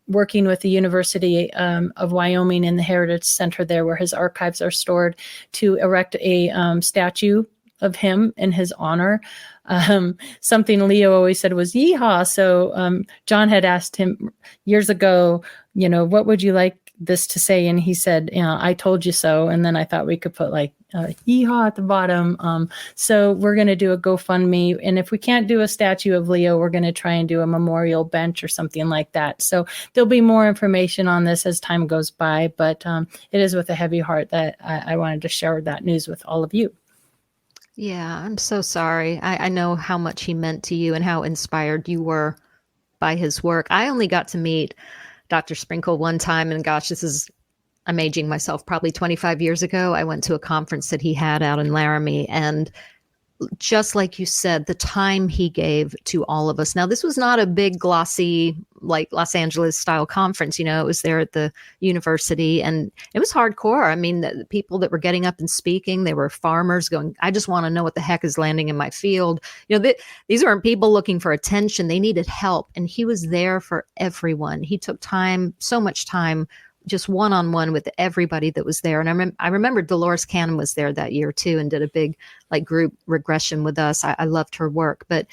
B: working with the University of Wyoming in the Heritage Center there, where his archives are stored, to erect a statue of him in his honor. Something Leo always said was yeehaw. So John had asked him years ago, what would you like this to say? And he said, I told you so. And then I thought we could put yeehaw at the bottom. So we're going to do a GoFundMe. And if we can't do a statue of Leo, we're going to try and do a memorial bench or something like that. So there'll be more information on this as time goes by. But it is with a heavy heart that I wanted to share that news with all of you.
C: Yeah, I'm so sorry. I know how much he meant to you and how inspired you were by his work. I only got to meet Dr. Sprinkle one time, and gosh, I'm aging myself, probably 25 years ago. I went to a conference that he had out in Laramie, and just like you said, the time he gave to all of us. Now, this was not a big glossy, like Los Angeles style conference. It was there at the university, and it was hardcore. I mean, the people that were getting up and speaking, they were farmers going, I just want to know what the heck is landing in my field. These weren't people looking for attention. They needed help. And he was there for everyone. He took time, so much time, just one-on-one with everybody that was there. And I remember Dolores Cannon was there that year too, and did a big group regression with us. I loved her work, but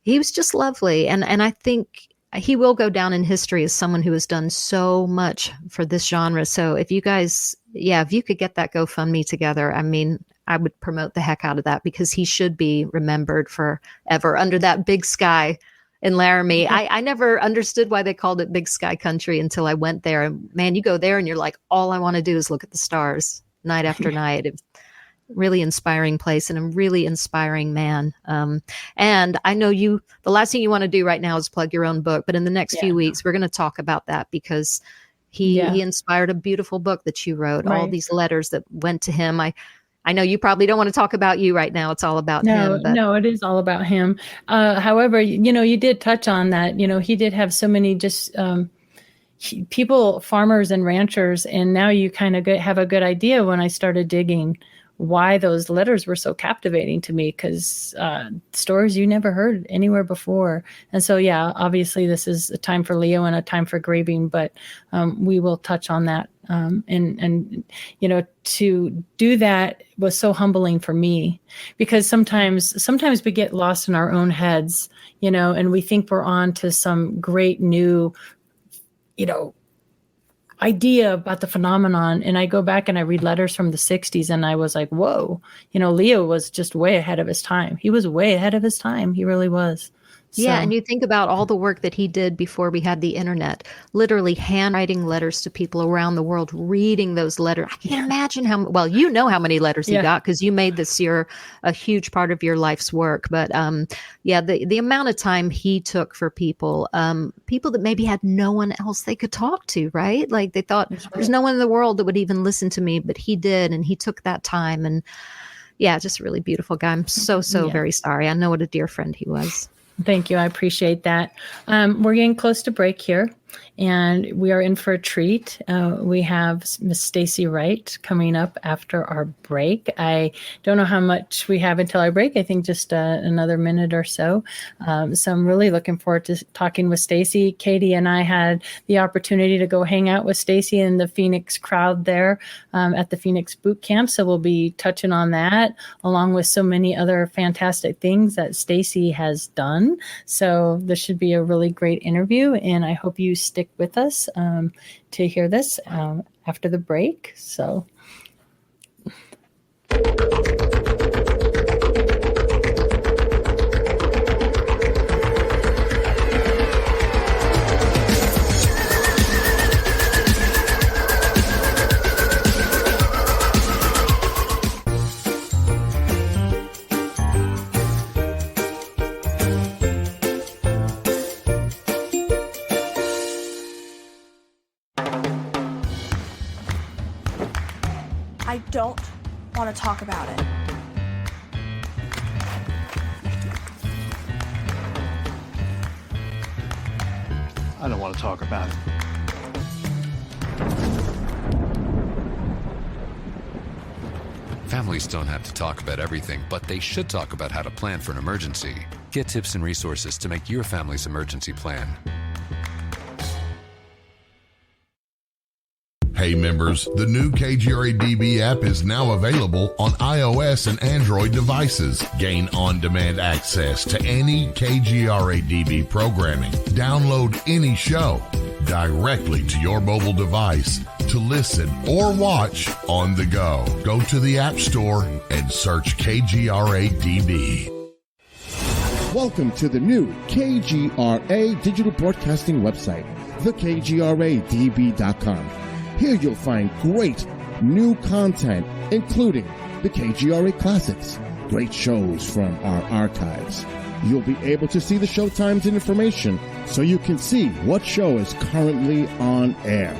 C: he was just lovely. And I think he will go down in history as someone who has done so much for this genre. So if you guys, if you could get that GoFundMe together, I mean, I would promote the heck out of that, because he should be remembered forever under that big sky in Laramie. I never understood why they called it Big Sky Country until I went there. And man, you go there and you're like, all I want to do is look at the stars night after night. It's a really inspiring place and a really inspiring man. And I know the last thing you want to do right now is plug your own book, but in the next few weeks, we're going to talk about that, because he inspired a beautiful book that you wrote, all these letters that went to him. I know you probably don't want to talk about you right now. It's all about him.
B: No, it is all about him. However, you did touch on that. He did have so many just people, farmers and ranchers. And now you kind of have a good idea when I started digging why those letters were so captivating to me, because stories you never heard anywhere before. And so, obviously this is a time for Leo and a time for grieving, but we will touch on that. And to do that was so humbling for me, because sometimes we get lost in our own heads, and we think we're on to some great new, idea about the phenomenon. And I go back and I read letters from the 60s and I was like, whoa, Leo was just way ahead of his time. He was way ahead of his time. He really was.
C: Yeah, and you think about all the work that he did before we had the internet, literally handwriting letters to people around the world, reading those letters. I can't imagine how many letters he got, because you made this year a huge part of your life's work. But the amount of time he took for people that maybe had no one else they could talk to, right? Like they thought, there's no one in the world that would even listen to me, but he did, and he took that time. And just a really beautiful guy. I'm so very sorry. I know what a dear friend he was.
B: Thank you. I appreciate that. We're getting close to break here, and we are in for a treat. We have Miss Stacey Wright coming up after our break. I don't know how much we have until our break. I think just another minute or so. So I'm really looking forward to talking with Stacey. Katie and I had the opportunity to go hang out with Stacey and the Phoenix crowd there at the Phoenix boot camp. So we'll be touching on that, along with so many other fantastic things that Stacey has done. So this should be a really great interview, and I hope you stick with us to hear this after the break. So.
P: I don't want to talk about it.
Q: I don't want to talk about it.
R: Families don't have to talk about everything, but they should talk about how to plan for an emergency. Get tips and resources to make your family's emergency plan.
S: Hey members, the new KGRA-DB app is now available on iOS and Android devices. Gain on-demand access to any KGRA-DB programming. Download any show directly to your mobile device to listen or watch on the go. Go to the App Store and search KGRA-DB.
T: Welcome to the new KGRA digital broadcasting website, thekgradb.com. Here you'll find great new content, including the KGRA Classics, great shows from our archives. You'll be able to see the show times and information so you can see what show is currently on air.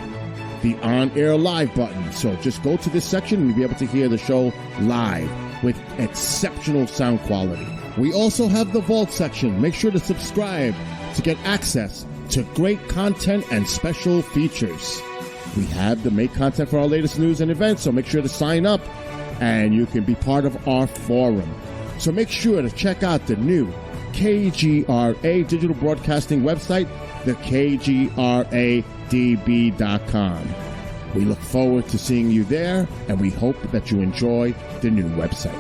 T: The on-air live button, so just go to this section and you'll be able to hear the show live. with exceptional sound quality. We also have the Vault section. Make sure to subscribe to get access to great content and special features. We have the make content for our latest news and events, so make sure to sign up and you can be part of our forum. So make sure to check out the new KGRA digital broadcasting website, the KGRADB.com. We look forward to seeing you there, and we hope that you enjoy the new website.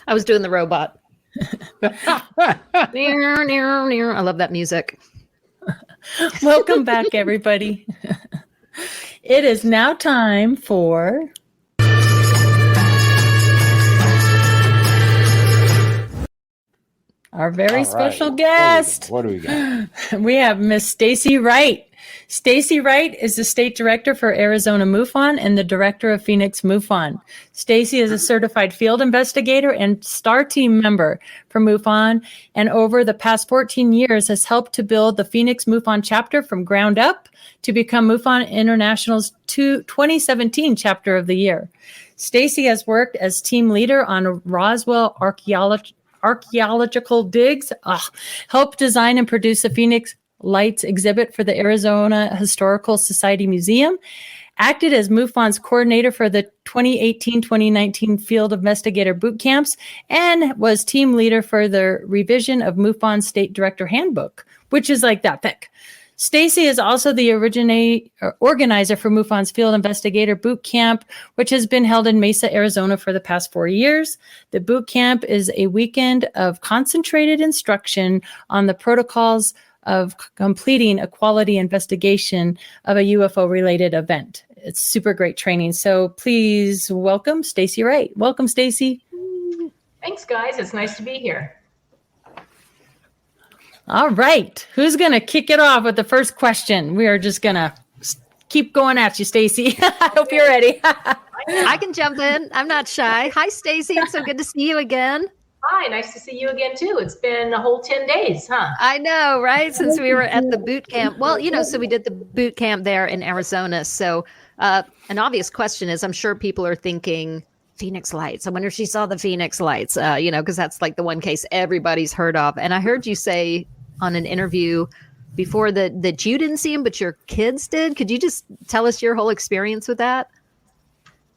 C: I was doing the robot. Near, near, near. I love that music.
B: Welcome back, everybody. It is now time for our very special guest.
D: What do we got?
B: We have Miss Stacey Wright. Stacey Wright is the state director for Arizona MUFON and the director of Phoenix MUFON. Stacey is a certified field investigator and STAR team member for MUFON, and over the past 14 years has helped to build the Phoenix MUFON chapter from ground up to become MUFON International's 2017 chapter of the year. Stacey has worked as team leader on Roswell archaeological digs, helped design and produce the Phoenix Lights exhibit for the Arizona Historical Society Museum, acted as MUFON's coordinator for the 2018-2019 Field Investigator Boot Camps, and was team leader for the revision of MUFON's State Director Handbook, which is like that thick. Stacey is also the organizer for MUFON's Field Investigator Boot Camp, which has been held in Mesa, Arizona for the past 4 years. The boot camp is a weekend of concentrated instruction on the protocols of completing a quality investigation of a UFO-related event. It's super great training. So please welcome Stacey Wright. Welcome, Stacey.
U: Thanks, guys. It's nice to be here.
B: All right. Who's going to kick it off with the first question? We are just going to keep going at you, Stacey. I hope you're ready.
C: I can jump in. I'm not shy. Hi, Stacey. It's so good to see you again.
U: Hi, nice to see you again, too. It's been a whole 10 days, huh?
C: I know, right? Since we were at the boot camp. Well, so we did the boot camp there in Arizona. So an obvious question is, I'm sure people are thinking, Phoenix Lights. I wonder if she saw the Phoenix Lights, because that's like the one case everybody's heard of. And I heard you say on an interview before that you didn't see them, but your kids did. Could you just tell us your whole experience with that?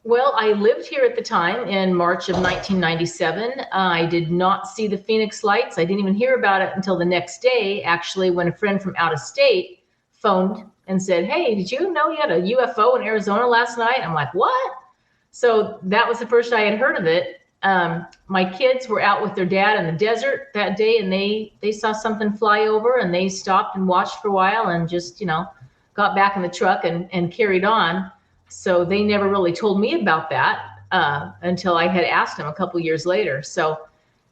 U: Well, I lived here at the time in March of 1997. I did not see the Phoenix Lights. I didn't even hear about it until the next day, actually, when a friend from out of state phoned and said, hey, did you know you had a UFO in Arizona last night? I'm like, what? So that was the first I had heard of it. My kids were out with their dad in the desert that day, and they saw something fly over, and they stopped and watched for a while and just, got back in the truck and carried on. So they never really told me about that until I had asked them a couple years later. So,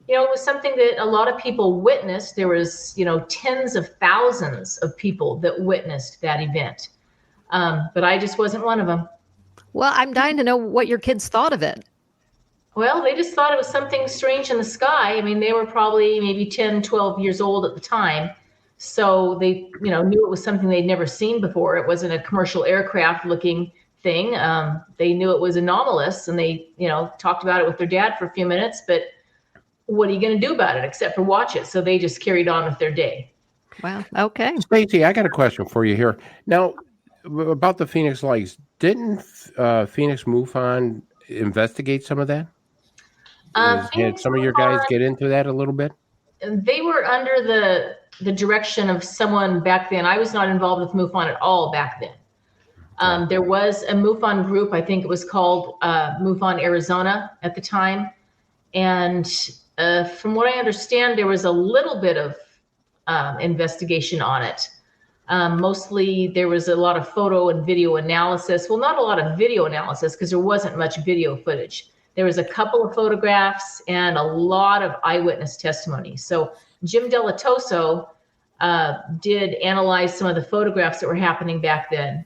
U: it was something that a lot of people witnessed. There was, tens of thousands of people that witnessed that event. But I just wasn't one of them.
C: Well, I'm dying to know what your kids thought of it.
U: Well, they just thought it was something strange in the sky. I mean, they were probably maybe 10, 12 years old at the time. So they, knew it was something they'd never seen before. It wasn't a commercial aircraft looking thing. They knew it was anomalous, and they, talked about it with their dad for a few minutes, but what are you going to do about it except for watch it? So they just carried on with their day.
C: Wow. Okay.
D: Stacey, I got a question for you here. Now, about the Phoenix Lights, didn't Phoenix MUFON investigate some of that? Did some of your guys get into that a little bit?
U: They were under the direction of someone back then. I was not involved with MUFON at all back then. There was a MUFON group, I think it was called MUFON Arizona at the time. And from what I understand, there was a little bit of investigation on it. Mostly there was a lot of photo and video analysis. Well, not a lot of video analysis because there wasn't much video footage. There was a couple of photographs and a lot of eyewitness testimony. So Jim Delatoso did analyze some of the photographs that were happening back then.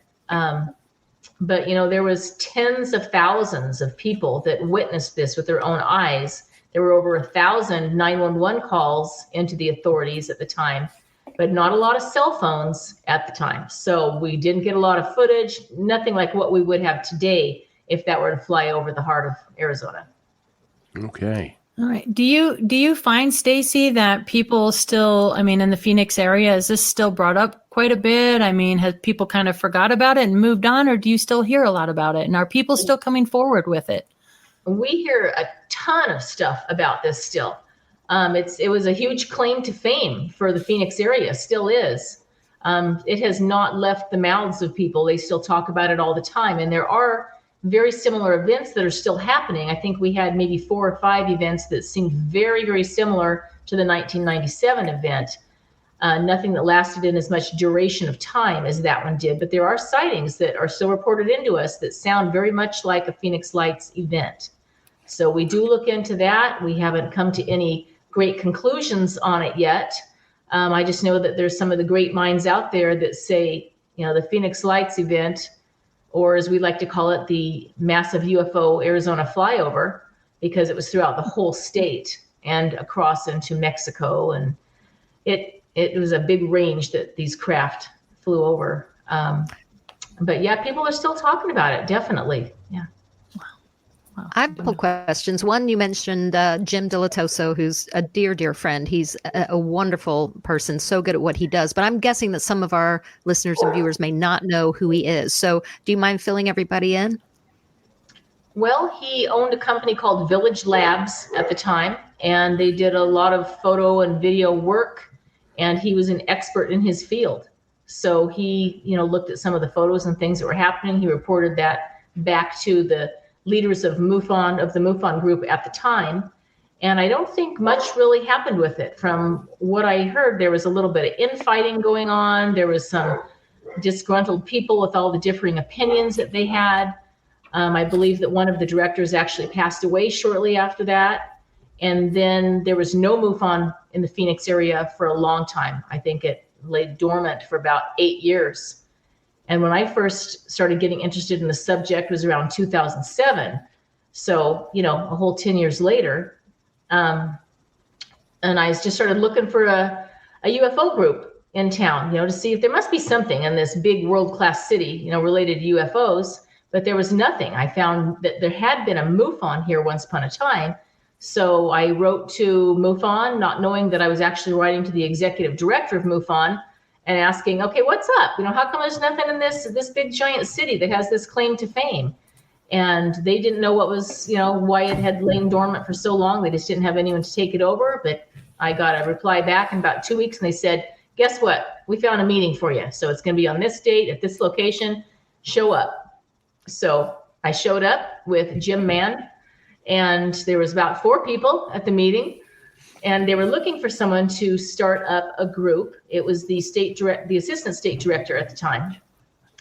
U: But, there was tens of thousands of people that witnessed this with their own eyes. There were over 1,000 911 calls into the authorities at the time, but not a lot of cell phones at the time. So we didn't get a lot of footage, nothing like what we would have today if that were to fly over the heart of Arizona.
D: Okay.
B: All right. Do you find, Stacey, that people still, in the Phoenix area, is this still brought up quite a bit? Have people kind of forgot about it and moved on, or do you still hear a lot about it? And are people still coming forward with it?
U: We hear a ton of stuff about this still. It was a huge claim to fame for the Phoenix area, still is. It has not left the mouths of people. They still talk about it all the time. And there are very similar events that are still happening. I think we had maybe 4 or 5 events that seemed very, very similar to the 1997 event. Nothing that lasted in as much duration of time as that one did. But there are sightings that are still reported into us that sound very much like a Phoenix Lights event. So we do look into that. We haven't come to any great conclusions on it yet. I just know that there's some of the great minds out there that say, the Phoenix Lights event, or as we like to call it, the massive UFO Arizona flyover, because it was throughout the whole state and across into Mexico. And it was a big range that these craft flew over. But yeah, people are still talking about it, definitely. Yeah.
C: I have a couple questions. One, you mentioned Jim Delatoso, who's a dear, dear friend. He's a wonderful person, so good at what he does. But I'm guessing that some of our listeners and viewers may not know who he is. So do you mind filling everybody in?
U: Well, he owned a company called Village Labs at the time, and they did a lot of photo and video work, and he was an expert in his field. So he, looked at some of the photos and things that were happening. He reported that back to the leaders of the MUFON group at the time. And I don't think much really happened with it. From what I heard, there was a little bit of infighting going on. There was some disgruntled people with all the differing opinions that they had. I believe that one of the directors actually passed away shortly after that. And then there was no MUFON in the Phoenix area for a long time. I think it lay dormant for about 8 years. And when I first started getting interested in the subject was around 2007. So, a whole 10 years later. And I just started looking for a UFO group in town, to see if there must be something in this big world-class city, related to UFOs. But there was nothing. I found that there had been a MUFON here once upon a time. So I wrote to MUFON, not knowing that I was actually writing to the executive director of MUFON, and asking, okay, what's up? How come there's nothing in this big giant city that has this claim to fame? And they didn't know what was, why it had lain dormant for so long. They just didn't have anyone to take it over. But I got a reply back in about 2 weeks, and they said, guess what? We found a meeting for you. So it's going to be on this date at this location. Show up. So I showed up with Jim Mann, and there was about 4 people at the meeting. And they were looking for someone to start up a group. It was the assistant state director at the time.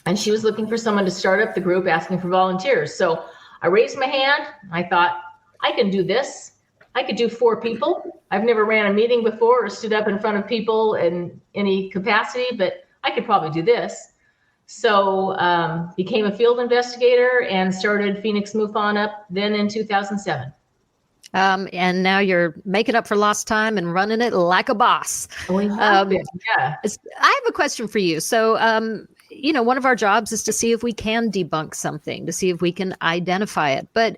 U: And she was looking for someone to start up the group, asking for volunteers. So I raised my hand. I thought, I can do this. I could do 4 people. I've never ran a meeting before or stood up in front of people in any capacity, but I could probably do this. So became a field investigator and started Phoenix MUFON up then in 2007.
C: And now you're making up for lost time and running it like a boss.
U: Yeah.
C: I have a question for you. So, one of our jobs is to see if we can debunk something, to see if we can identify it. But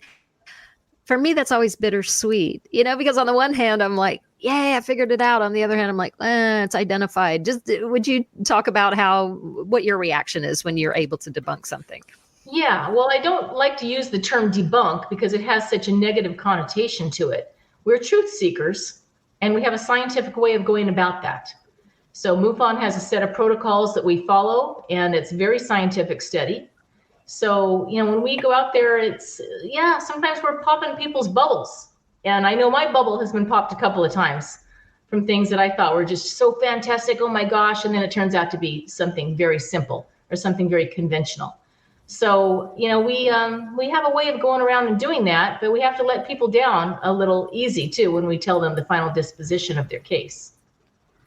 C: for me, that's always bittersweet, because on the one hand, I'm like, yeah, I figured it out. On the other hand, I'm like, it's identified. Just would you talk about what your reaction is when you're able to debunk something?
U: Yeah, well, I don't like to use the term debunk because it has such a negative connotation to it. We're truth seekers, and we have a scientific way of going about that. So MUFON has a set of protocols that we follow, and it's very scientific study. So, when we go out there, sometimes we're popping people's bubbles. And I know my bubble has been popped a couple of times from things that I thought were just so fantastic, oh my gosh, and then it turns out to be something very simple or something very conventional. So, we have a way of going around and doing that, but we have to let people down a little easy too when we tell them the final disposition of their case.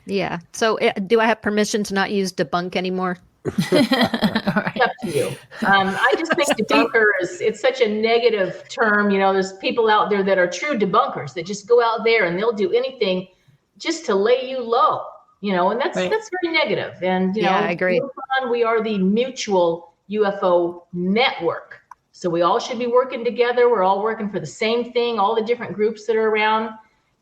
C: Yeah. So do I have permission to not use debunk anymore?
U: It's up to you. I just think debunker it's such a negative term. There's people out there that are true debunkers that just go out there and they'll do anything just to lay you low, and that's very negative. And,
C: I agree.
U: We are the mutual UFO network. So we all should be working together. We're all working for the same thing, all the different groups that are around.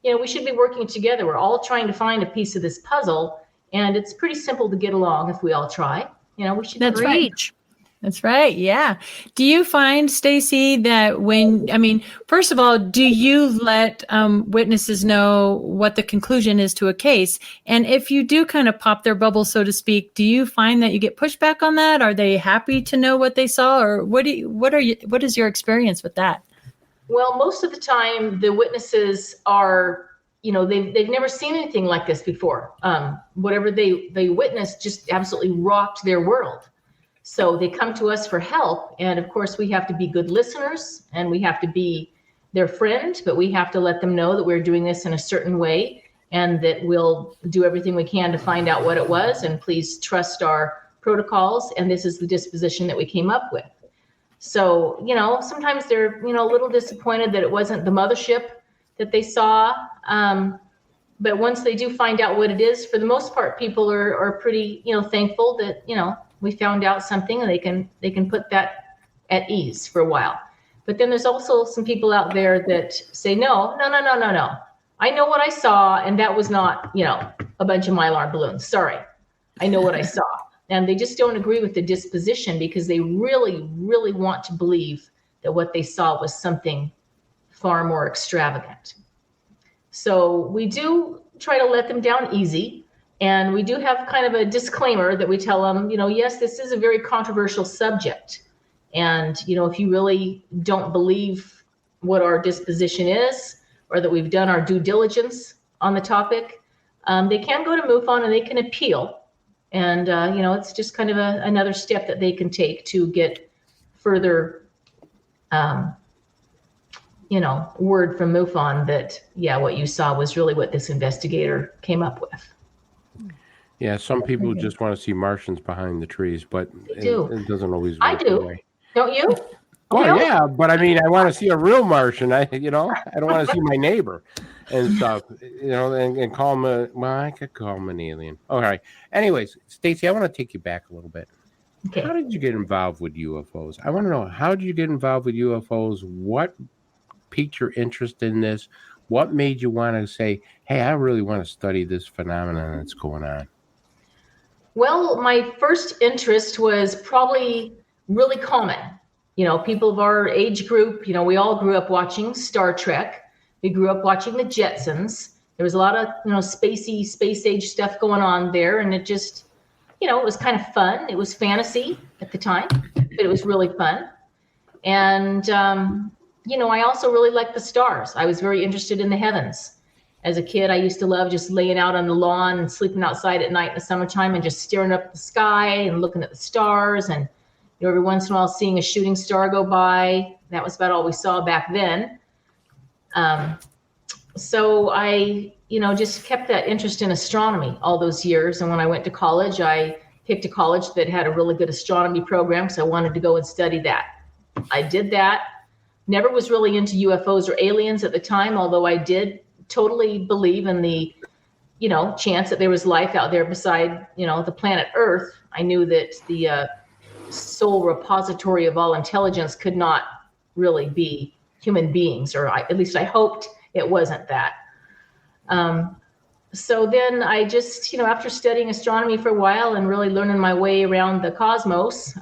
U: We should be working together. We're all trying to find a piece of this puzzle, and it's pretty simple to get along if we all try. We should.
B: That's right. That's right. Yeah. Do you find, Stacey, that first of all, do you let witnesses know what the conclusion is to a case? And if you do kind of pop their bubble, so to speak, do you find that you get pushback on that? Are they happy to know what they saw, or what is your experience with that?
U: Well, most of the time, the witnesses are, they've never seen anything like this before. Whatever they witnessed just absolutely rocked their world. So they come to us for help. And of course, we have to be good listeners and we have to be their friend, but we have to let them know that we're doing this in a certain way and that we'll do everything we can to find out what it was. And please trust our protocols. And this is the disposition that we came up with. So, sometimes they're, a little disappointed that it wasn't the mothership that they saw. But once they do find out what it is, for the most part, people are pretty, thankful that, we found out something, and they can put that at ease for a while. But then there's also some people out there that say, no. I know what I saw, and that was not, a bunch of Mylar balloons. Sorry. I know what I saw. And they just don't agree with the disposition because they really, really want to believe that what they saw was something far more extravagant. So we do try to let them down easy. And we do have kind of a disclaimer that we tell them, yes, this is a very controversial subject. And, if you really don't believe what our disposition is, or that we've done our due diligence on the topic, they can go to MUFON and they can appeal. And, it's just kind of another step that they can take to get further, word from MUFON that, what you saw was really what this investigator came up with.
D: Yeah, some people just want to see Martians behind the trees, but it doesn't always work.
U: I do.
D: That way.
U: Don't you?
D: Well, yeah, but I want to see a real Martian. I don't want to see my neighbor and stuff, and call him I could call him an alien. All right. Anyways, Stacey, I want to take you back a little bit.
U: Okay.
D: How did you get involved with UFOs? I want to know, how did you get involved with UFOs? What piqued your interest in this? What made you want to say, hey, I really want to study this phenomenon that's going on?
U: Well, my first interest was probably really common. People of our age group, we all grew up watching Star Trek. We grew up watching the Jetsons. There was a lot of, space age stuff going on there. And it just, it was kind of fun. It was fantasy at the time, but it was really fun. And, I also really liked the stars. I was very interested in the heavens. As a kid, I used to love just laying out on the lawn and sleeping outside at night in the summertime and just staring up at the sky and looking at the stars. And every once in a while seeing a shooting star go by. That was about all we saw back then. So I, just kept that interest in astronomy all those years. And when I went to college, I picked a college that had a really good astronomy program because I wanted to go and study that. I did that. Never was really into UFOs or aliens at the time, although I did totally believe in the, chance that there was life out there beside, the planet Earth. I knew that the sole repository of all intelligence could not really be human beings, or at least I hoped it wasn't that. So then I just, after studying astronomy for a while and really learning my way around the cosmos,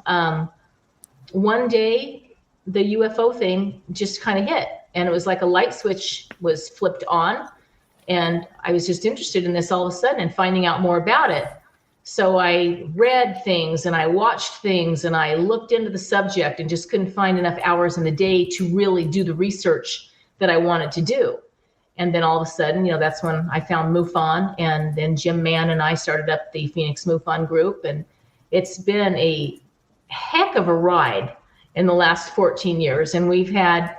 U: one day the UFO thing just kind of hit. And it was like a light switch was flipped on. And I was just interested in this all of a sudden and finding out more about it. So I read things and I watched things and I looked into the subject and just couldn't find enough hours in the day to really do the research that I wanted to do. And then all of a sudden, that's when I found MUFON, and then Jim Mann and I started up the Phoenix MUFON group. And it's been a heck of a ride in the last 14 years. And we've had,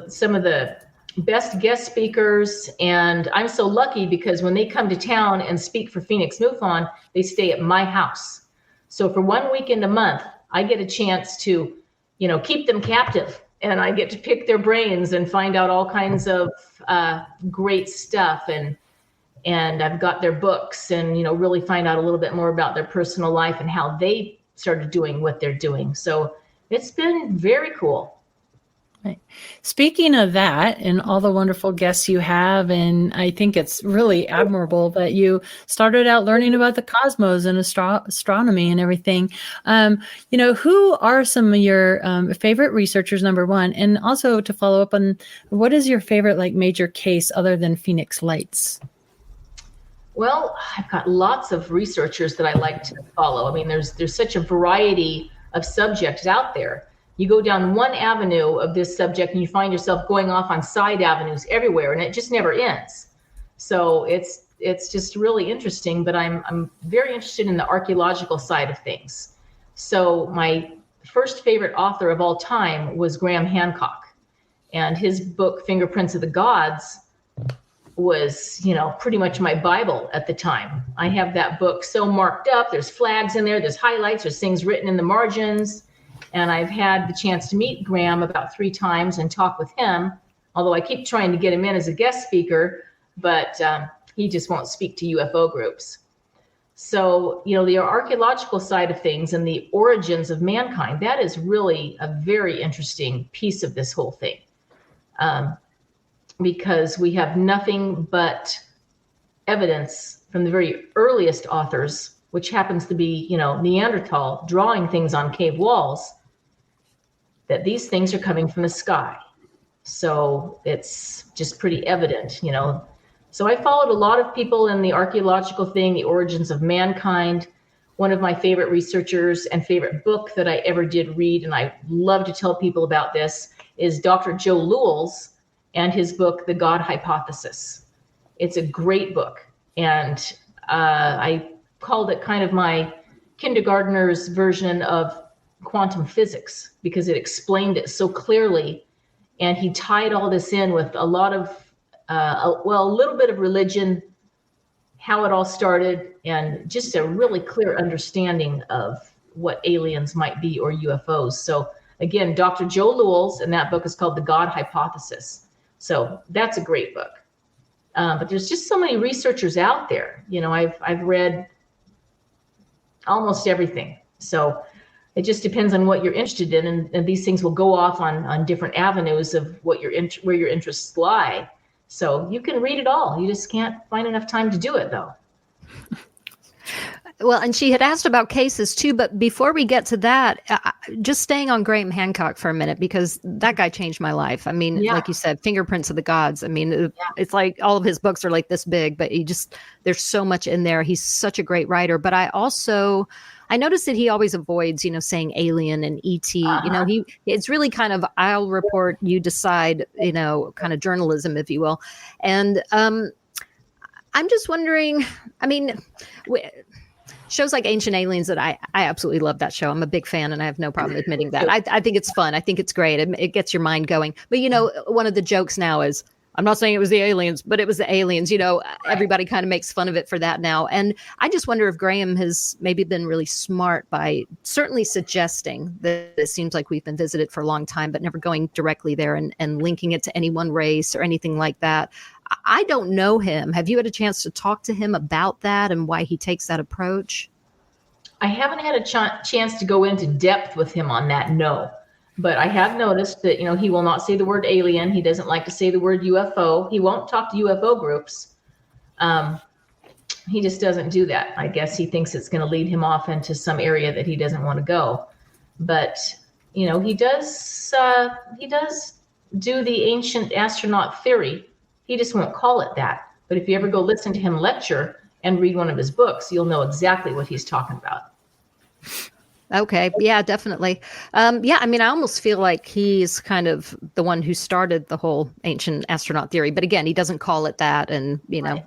U: some of the best guest speakers. And I'm so lucky because when they come to town and speak for Phoenix MUFON, they stay at my house. So for 1 weekend a month, I get a chance to, keep them captive, and I get to pick their brains and find out all kinds of great stuff. And I've got their books and, really find out a little bit more about their personal life and how they started doing what they're doing. So it's been very cool.
B: Right. Speaking of that and all the wonderful guests you have, and I think it's really admirable that you started out learning about the cosmos and astronomy and everything. Who are some of your favorite researchers, number one? And also to follow up on, what is your favorite major case other than Phoenix Lights?
U: Well, I've got lots of researchers that I like to follow. I mean, there's such a variety of subjects out there. You go down one avenue of this subject and you find yourself going off on side avenues everywhere, and it just never ends. So it's just really interesting, but I'm very interested in the archaeological side of things. So my first favorite author of all time was Graham Hancock, and his book, Fingerprints of the Gods, was, pretty much my Bible at the time. I have that book so marked up. There's flags in there, there's highlights, there's things written in the margins. And I've had the chance to meet Graham about 3 times and talk with him, although I keep trying to get him in as a guest speaker, but he just won't speak to UFO groups. So, the archaeological side of things and the origins of mankind, that is really a very interesting piece of this whole thing. Because we have nothing but evidence from the very earliest authors, which happens to be, Neanderthal, drawing things on cave walls, that these things are coming from the sky. So it's just pretty evident, So I followed a lot of people in the archaeological thing, the origins of mankind. One of my favorite researchers and favorite book that I ever did read, and I love to tell people about this, is Dr. Joe Lewell's and his book, The God Hypothesis. It's a great book. And I called it kind of my kindergartner's version of quantum physics, because it explained it so clearly. And he tied all this in with a lot of, a little bit of religion, how it all started, and just a really clear understanding of what aliens might be or UFOs. So again, Dr. Joe Lewell's, and that book is called The God Hypothesis. So that's a great book. But there's just so many researchers out there. I've read almost everything. So it just depends on what you're interested in, and these things will go off on different avenues of what where your interests lie. So you can read it all. You just can't find enough time to do it, though.
C: Well, and she had asked about cases too, but before we get to that, just staying on Graham Hancock for a minute, because that guy changed my life. I mean, like you said, Fingerprints of the Gods. I mean, it's like all of his books are like this big, but there's so much in there. He's such a great writer. But I noticed that he always avoids, saying alien and ET. It's really kind of, I'll report, you decide, kind of journalism, if you will. And I'm just wondering, I mean, shows like Ancient Aliens, that I absolutely love that show. I'm a big fan, and I have no problem admitting that. I think it's fun. I think it's great. It gets your mind going. But, one of the jokes now is, I'm not saying it was the aliens, but it was the aliens. Everybody kind of makes fun of it for that now. And I just wonder if Graham has maybe been really smart by certainly suggesting that it seems like we've been visited for a long time, but never going directly there and linking it to any one race or anything like that. I don't know him. Have you had a chance to talk to him about that and why he takes that approach?
U: I haven't had a chance to go into depth with him on that, no. But I have noticed that, he will not say the word alien. He doesn't like to say the word UFO. He won't talk to UFO groups. He just doesn't do that. I guess he thinks it's going to lead him off into some area that he doesn't want to go. But, he does do the ancient astronaut theory. He just won't call it that. But if you ever go listen to him lecture and read one of his books, you'll know exactly what he's talking about.
C: Okay. Yeah, definitely. I mean, I almost feel like he's kind of the one who started the whole ancient astronaut theory. But again, he doesn't call it that. And,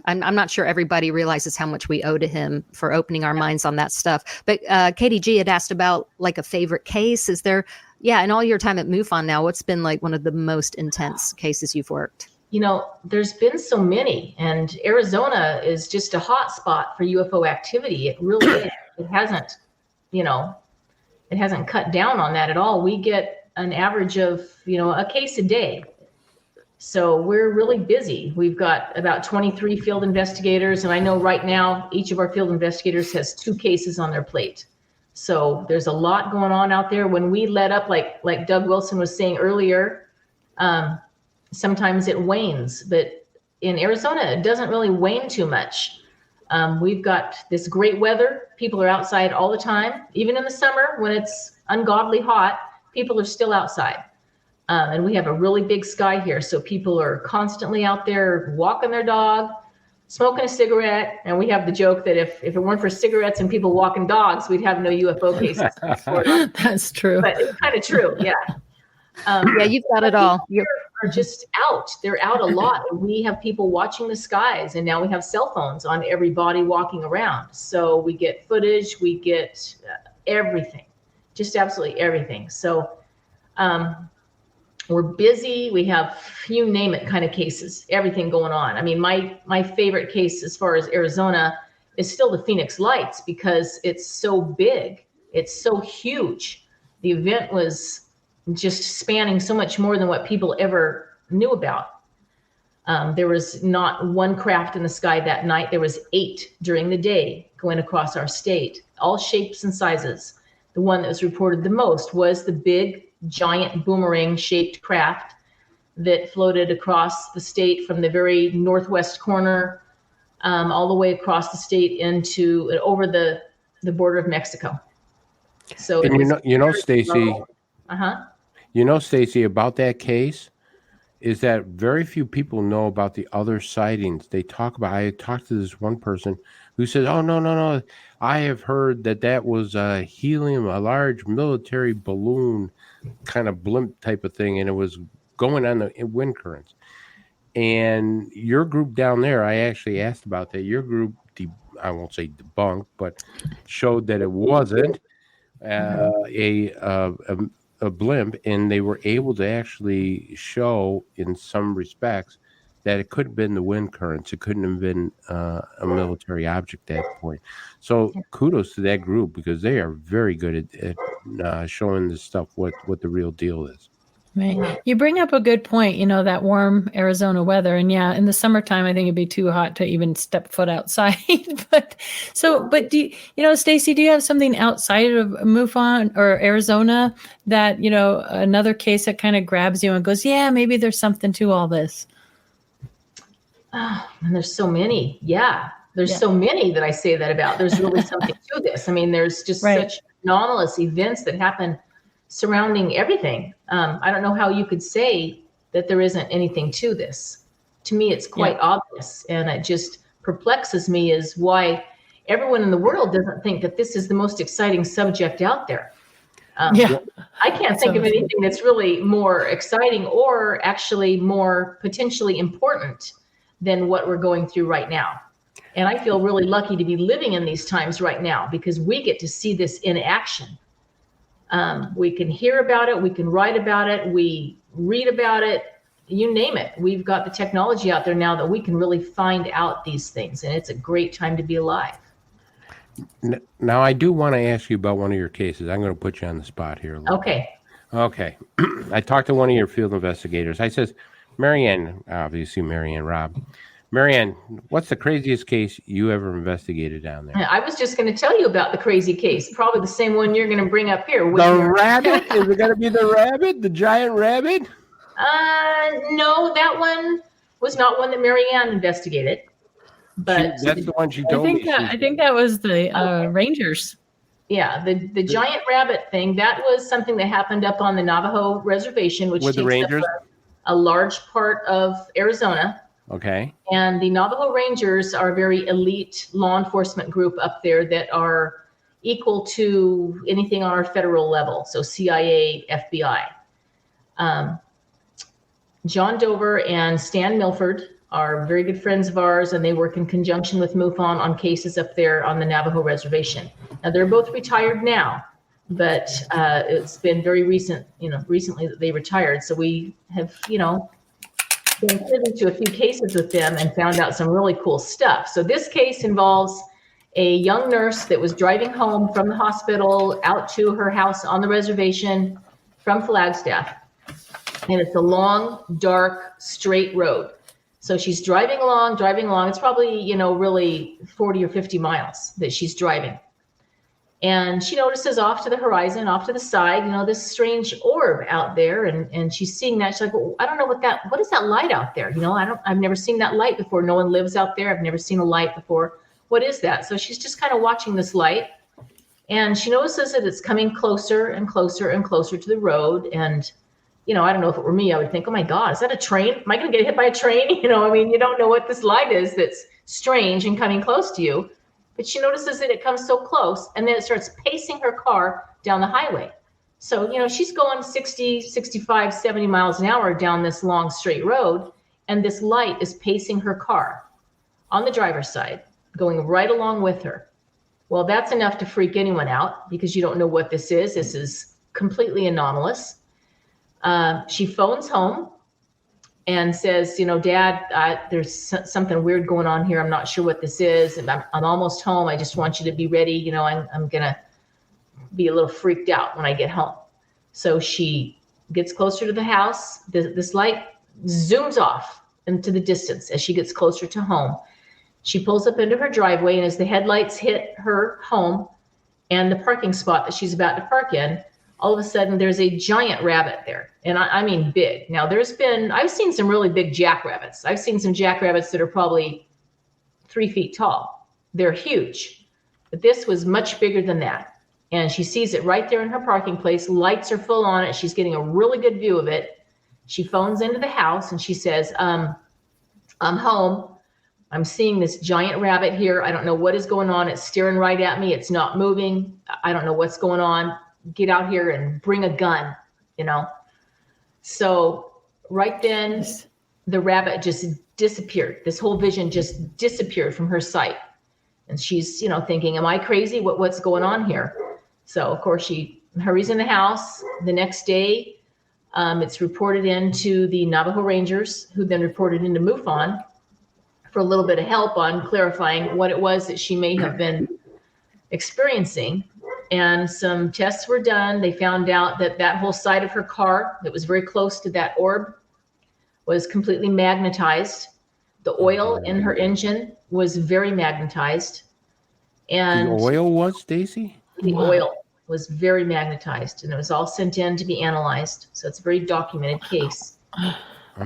C: I'm not sure everybody realizes how much we owe to him for opening our minds on that stuff. But Katie G had asked about like a favorite case. Is there, in all your time at MUFON now, what's been like one of the most intense cases you've worked?
U: There's been so many, and Arizona is just a hot spot for UFO activity. It really is. It hasn't, it hasn't cut down on that at all. We get an average of, a case a day. So we're really busy. We've got about 23 field investigators. And I know right now, each of our field investigators has 2 cases on their plate. So there's a lot going on out there. When we let up, like Doug Wilson was saying earlier, sometimes it wanes, but in Arizona, it doesn't really wane too much. We've got this great weather. People are outside all the time. Even in the summer when it's ungodly hot, people are still outside. And we have a really big sky here. So people are constantly out there walking their dog, smoking a cigarette. And we have the joke that if it weren't for cigarettes and people walking dogs, we'd have no UFO cases.
B: That's true.
U: But it's kind of true. Yeah.
C: You've got it all.
U: Are just out. They're out a lot. And we have people watching the skies, and now we have cell phones on everybody walking around. So we get footage, we get everything, just absolutely everything. So we're busy. We have, you name it, kind of cases, everything going on. I mean, my favorite case as far as Arizona is still the Phoenix Lights, because it's so big. It's so huge. The event was just spanning so much more than what people ever knew about. There was not one craft in the sky that night. There was 8 during the day going across our state, all shapes and sizes. The one that was reported the most was the big, giant boomerang-shaped craft that floated across the state from the very northwest corner all the way across the state into over the border of Mexico. So,
D: and Stacey. Stacey, about that case is that very few people know about the other sightings. I talked to this one person who said, "Oh, no. I have heard that was a large military balloon kind of blimp type of thing, and it was going on the wind currents." And your group down there, I actually asked about that. Your group, I won't say debunked, but showed that it wasn't a blimp, and they were able to actually show in some respects that it could have been the wind currents. It couldn't have been a military object at that point. So kudos to that group, because they are very good at showing this stuff, what the real deal is.
B: Right. You bring up a good point, that warm Arizona weather. And in the summertime, I think it'd be too hot to even step foot outside. but do Stacey, do you have something outside of MUFON or Arizona that, another case that kind of grabs you and goes, yeah, maybe there's something to all this?
U: Oh, and there's so many. Yeah. There's so many that I say that about. There's really something to this. I mean, there's just such anomalous events that happen surrounding everything. I don't know how you could say that there isn't anything to this. To me, it's quite obvious, and it just perplexes me is why everyone in the world doesn't think that this is the most exciting subject out there. I can't think of anything that's really more exciting or actually more potentially important than what we're going through right now. And I feel really lucky to be living in these times right now, because we get to see this in action. We can hear about it. We can write about it. We read about it. You name it. We've got the technology out there now that we can really find out these things. And it's a great time to be alive.
D: Now, I do want to ask you about one of your cases. I'm going to put you on the spot here a little bit. Okay. I talked to one of your field investigators. I says, Marianne, obviously Marianne Robb. Marianne, what's the craziest case you ever investigated down there?
U: I was just going to tell you about the crazy case, probably the same one you're going to bring up here.
D: The rabbit? Is it going to be the rabbit, the giant rabbit?
U: No, that one was not one that Marianne investigated. But
D: that's the one she told me.
B: I think that was the Rangers.
U: Yeah, the giant rabbit thing, that was something that happened up on the Navajo reservation, which takes up a large part of Arizona.
D: Okay.
U: And the Navajo Rangers are a very elite law enforcement group up there that are equal to anything on our federal level. So CIA, FBI. John Dover and Stan Milford are very good friends of ours, and they work in conjunction with MUFON on cases up there on the Navajo reservation. Now, they're both retired now, but it's been very recent, recently that they retired. So we have, been privy to a few cases with them and found out some really cool stuff. So this case involves a young nurse that was driving home from the hospital out to her house on the reservation from Flagstaff. And it's a long, dark, straight road. So she's driving along. It's probably, really 40 or 50 miles that she's driving. And she notices off to the horizon, off to the side, this strange orb out there. And she's seeing that. She's like, well, I don't know what is that light out there? I've never seen that light before. No one lives out there. I've never seen a light before. What is that? So she's just kind of watching this light. And she notices that it's coming closer and closer and closer to the road. And I don't know, if it were me, I would think, oh my God, is that a train? Am I going to get hit by a train? You don't know what this light is that's strange and coming close to you. But she notices that it comes so close, and then it starts pacing her car down the highway. So, she's going 60, 65, 70 miles an hour down this long straight road, and this light is pacing her car on the driver's side, going right along with her. Well, that's enough to freak anyone out because you don't know what this is. This is completely anomalous. She phones home and says, Dad, there's something weird going on here. I'm not sure what this is. And I'm almost home. I just want you to be ready. I'm going to be a little freaked out when I get home. So she gets closer to the house. This light zooms off into the distance as she gets closer to home. She pulls up into her driveway, and as the headlights hit her home and the parking spot that she's about to park in, all of a sudden there's a giant rabbit there. And I mean big. Now I've seen some really big jackrabbits. I've seen some jackrabbits that are probably 3 feet tall. They're huge, but this was much bigger than that. And she sees it right there in her parking place. Lights are full on it. She's getting a really good view of it. She phones into the house and she says, I'm home. I'm seeing this giant rabbit here. I don't know what is going on. It's staring right at me. It's not moving. I don't know what's going on. Get out here and bring a gun, So right then the rabbit just disappeared. This whole vision just disappeared from her sight. And she's, thinking, am I crazy? What's going on here? So of course she hurries in the house. The next day, it's reported into the Navajo Rangers, who then reported into MUFON for a little bit of help on clarifying what it was that she may have been experiencing. And some tests were done. They found out that whole side of her car that was very close to that orb was completely magnetized. The oil in her engine was very magnetized. And
D: the oil was, Stacey?
U: The oil was very magnetized, and it was all sent in to be analyzed. So it's a very documented case.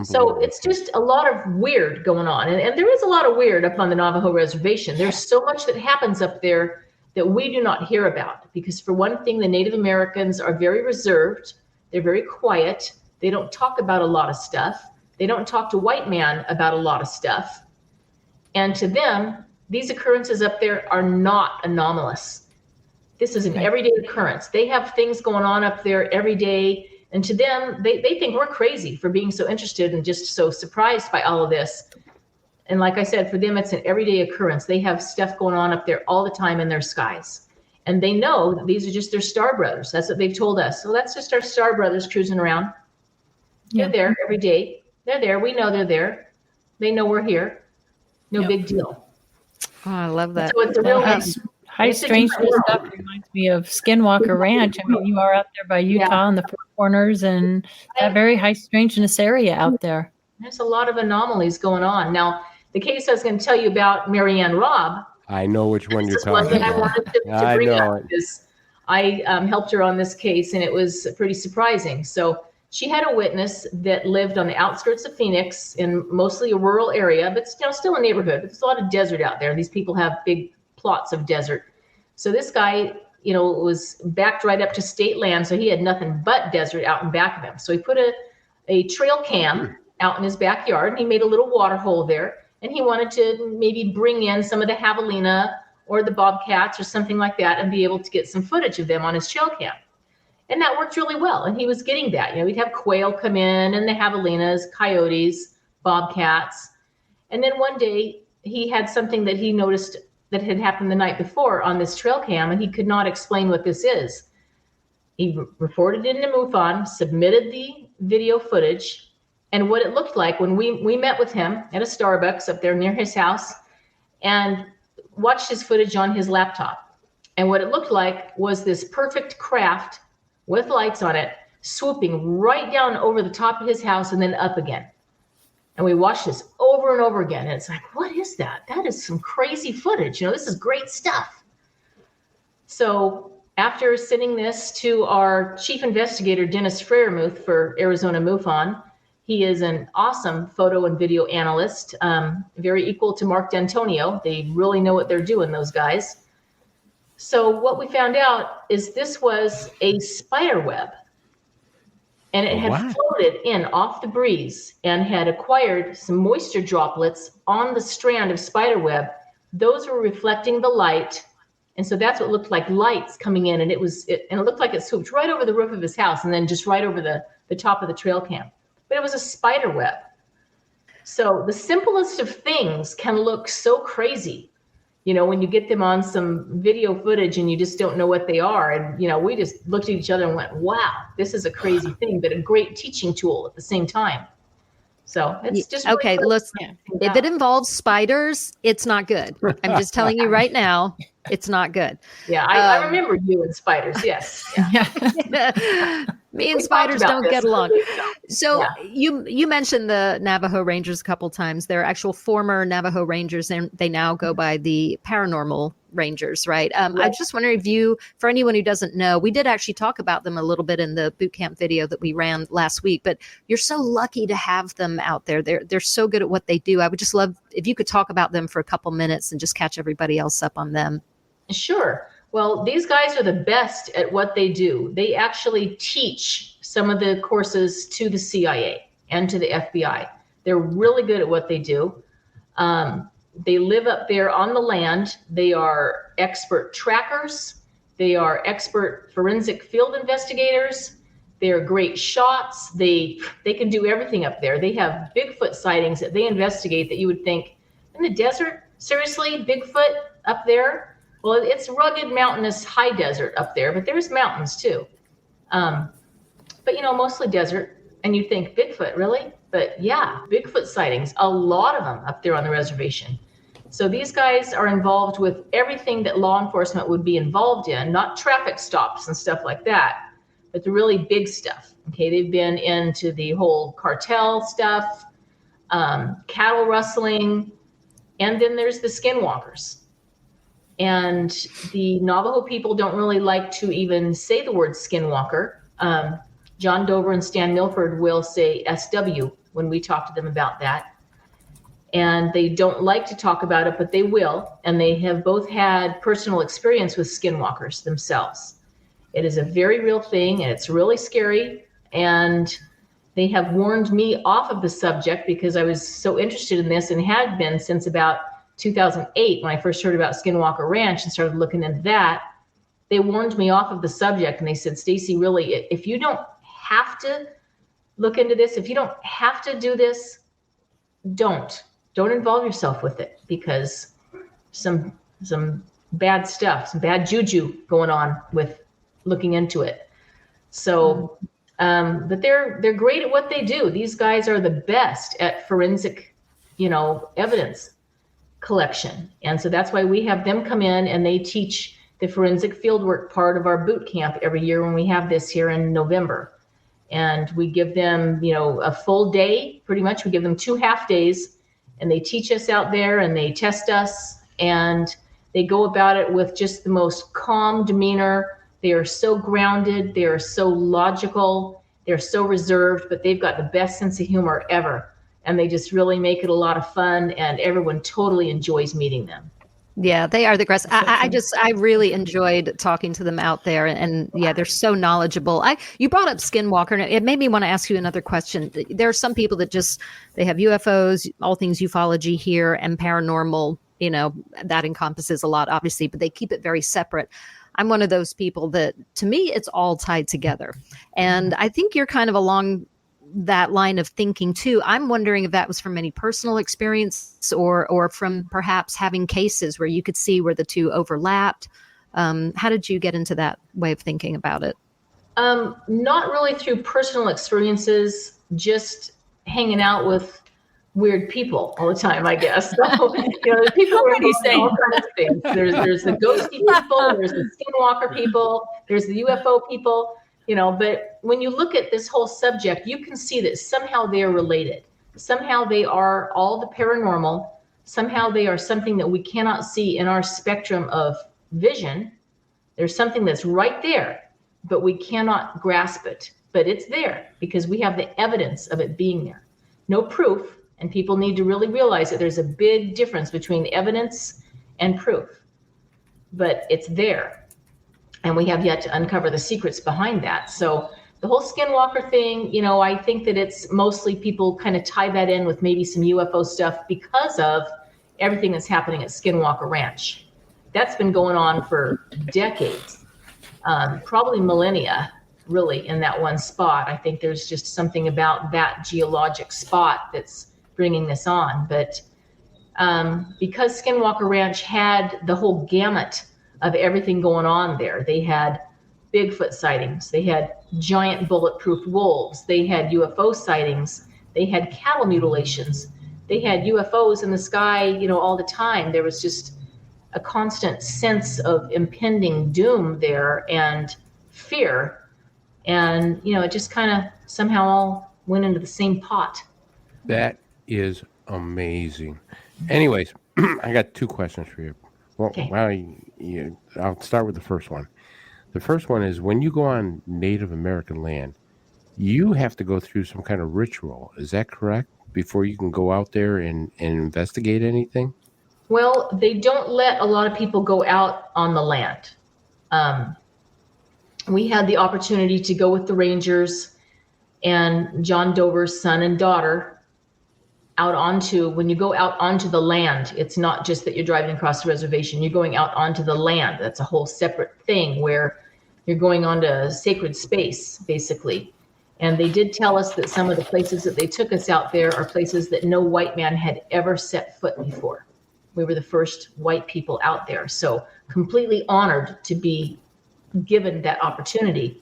U: So it's just a lot of weird going on. And there is a lot of weird up on the Navajo reservation. There's so much that happens up there that we do not hear about, because for one thing, the Native Americans are very reserved. They're very quiet. They don't talk about a lot of stuff. They don't talk to white man about a lot of stuff. And to them, these occurrences up there are not anomalous. This is an everyday occurrence. They have things going on up there every day. And to them, they think we're crazy for being so interested and just so surprised by all of this. And like I said, for them, it's an everyday occurrence. They have stuff going on up there all the time in their skies. And they know that these are just their star brothers. That's what they've told us. So that's just our star brothers cruising around. They're there every day. They're there. We know they're there. They know we're here. No big deal.
C: Oh, I love that.
U: So it's a real
B: high strangeness stuff reminds me of Skinwalker Ranch. I mean, you are out there by Utah and the Four Corners and that very high strangeness area out there.
U: There's a lot of anomalies going on. Now, the case I was going to tell you about, Marianne Robb.
D: I know which one you're talking
U: about. I wanted to bring up because I helped her on this case, and it was pretty surprising. So she had a witness that lived on the outskirts of Phoenix in mostly a rural area, but still a neighborhood. But there's a lot of desert out there. These people have big plots of desert. So this guy, was backed right up to state land, so he had nothing but desert out in back of him. So he put a trail cam out in his backyard, and he made a little water hole there. And he wanted to maybe bring in some of the javelina or the bobcats or something like that and be able to get some footage of them on his trail cam. And that worked really well. And he was getting that. You know, we'd have quail come in and the javelinas, coyotes, bobcats. And then one day he had something that he noticed that had happened the night before on this trail cam, and he could not explain what this is. He reported it into MUFON, submitted the video footage, and what it looked like when we met with him at a Starbucks up there near his house and watched his footage on his laptop. And what it looked like was this perfect craft with lights on it, swooping right down over the top of his house and then up again. And we watched this over and over again. And it's like, what is that? That is some crazy footage. You know, this is great stuff. So after sending this to our chief investigator, Dennis Freiermuth for Arizona MUFON, he is an awesome photo and video analyst, very equal to Mark D'Antonio. They really know what they're doing, those guys. So what we found out is this was a spider web, and it had floated in off the breeze and had acquired some moisture droplets on the strand of spider web. Those were reflecting the light, and so that's what looked like lights coming in, and it looked like it swooped right over the roof of his house and then just right over the top of the trail cam. But it was a spider web. So the simplest of things can look so crazy, you know, when you get them on some video footage and you just don't know what they are. And, you know, we just looked at each other and went, wow, this is a crazy thing, but a great teaching tool at the same time. So it's just really
C: okay. Listen, if it involves spiders, it's not good. I'm just telling you right now, it's not good.
U: Yeah, I remember you and spiders. Yes. Yeah.
C: Me and spiders don't get along. So you mentioned the Navajo Rangers a couple times. They're actual former Navajo Rangers, and they now go by the Paranormal Rangers, right? I was just wondering if you, for anyone who doesn't know, we did actually talk about them a little bit in the boot camp video that we ran last week, but you're so lucky to have them out there. They're so good at what they do. I would just love if you could talk about them for a couple minutes and just catch everybody else up on them.
U: Sure. Well, these guys are the best at what they do. They actually teach some of the courses to the CIA and to the FBI. They're really good at what they do. They live up there on the land. They are expert trackers. They are expert forensic field investigators. They are great shots. They can do everything up there. They have Bigfoot sightings that they investigate that you would think, in the desert? Seriously, Bigfoot up there? Well, it's rugged, mountainous, high desert up there, but there's mountains too. But, you know, mostly desert. And you think, Bigfoot, really? But yeah, Bigfoot sightings, a lot of them up there on the reservation. So these guys are involved with everything that law enforcement would be involved in, not traffic stops and stuff like that, but the really big stuff. Okay, they've been into the whole cartel stuff, cattle rustling, and then there's the skinwalkers. And the Navajo people don't really like to even say the word skinwalker. John Dover and Stan Milford will say SW when we talk to them about that. And they don't like to talk about it, but they will. And they have both had personal experience with skinwalkers themselves. It is a very real thing, and it's really scary. And they have warned me off of the subject because I was so interested in this and had been since about 2008 when I first heard about Skinwalker Ranch and started looking into that. They warned me off of the subject, and they said, Stacey, really, if you don't have to look into this, if you don't have to do this, don't involve yourself with it, because some bad stuff, some bad juju going on with looking into it. So, but they're great at what they do. These guys are the best at forensic, evidence collection. And so that's why we have them come in and they teach the forensic fieldwork part of our boot camp every year when we have this here in November. And we give them, a full day, pretty much. We give them 2 half days, and they teach us out there and they test us, and they go about it with just the most calm demeanor. They are so grounded. They are so logical. They're so reserved, but they've got the best sense of humor ever. And they just really make it a lot of fun, and everyone totally enjoys meeting them.
C: Yeah, they are the best. I really enjoyed talking to them out there, and yeah, they're so knowledgeable. You brought up Skinwalker, and it made me want to ask you another question. There are some people that they have UFOs, all things ufology here, and paranormal you know, that encompasses a lot, obviously, but they keep it very separate. I'm one of those people that, to me, it's all tied together. And I think you're kind of along that line of thinking too. I'm wondering if that was from any personal experience or from perhaps having cases where you could see where the two overlapped. How did you get into that way of thinking about it?
U: Not really through personal experiences, just hanging out with weird people all the time, I guess. So, you know, the people are involved in all kinds of things. There's the ghosty people, there's the skinwalker people, there's the UFO people, you know, but when you look at this whole subject, you can see that somehow they are related. Somehow they are all the paranormal. Somehow they are something that we cannot see in our spectrum of vision. There's something that's right there, but we cannot grasp it. But it's there because we have the evidence of it being there. No proof. And people need to really realize that there's a big difference between evidence and proof, but it's there. And we have yet to uncover the secrets behind that. So the whole skinwalker thing, you know, I think that it's mostly people kind of tie that in with maybe some UFO stuff because of everything that's happening at Skinwalker Ranch. That's been going on for decades, probably millennia. Really, in that one spot. I think there's just something about that geologic spot that's bringing this on. But because Skinwalker Ranch had the whole gamut of everything going on there, they had Bigfoot sightings, they had giant bulletproof wolves, they had UFO sightings, they had cattle mutilations, they had UFOs in the sky, you know, all the time. There was just a constant sense of impending doom there and fear. And, you know, it just kind of somehow all went into the same pot.
D: That is amazing. Anyways, I got two questions for you. Well, okay. I'll start with the first one. The first one is when you go on Native American land, you have to go through some kind of ritual. Is that correct? Before you can go out there and investigate anything?
U: Well, they don't let a lot of people go out on the land. We had the opportunity to go with the Rangers and John Dover's son and daughter out onto, when you go out onto the land, it's not just that you're driving across the reservation, you're going out onto the land. That's a whole separate thing where you're going onto sacred space, basically. And they did tell us that some of the places that they took us out there are places that no white man had ever set foot before. We were the first white people out there. So completely honored to be given that opportunity.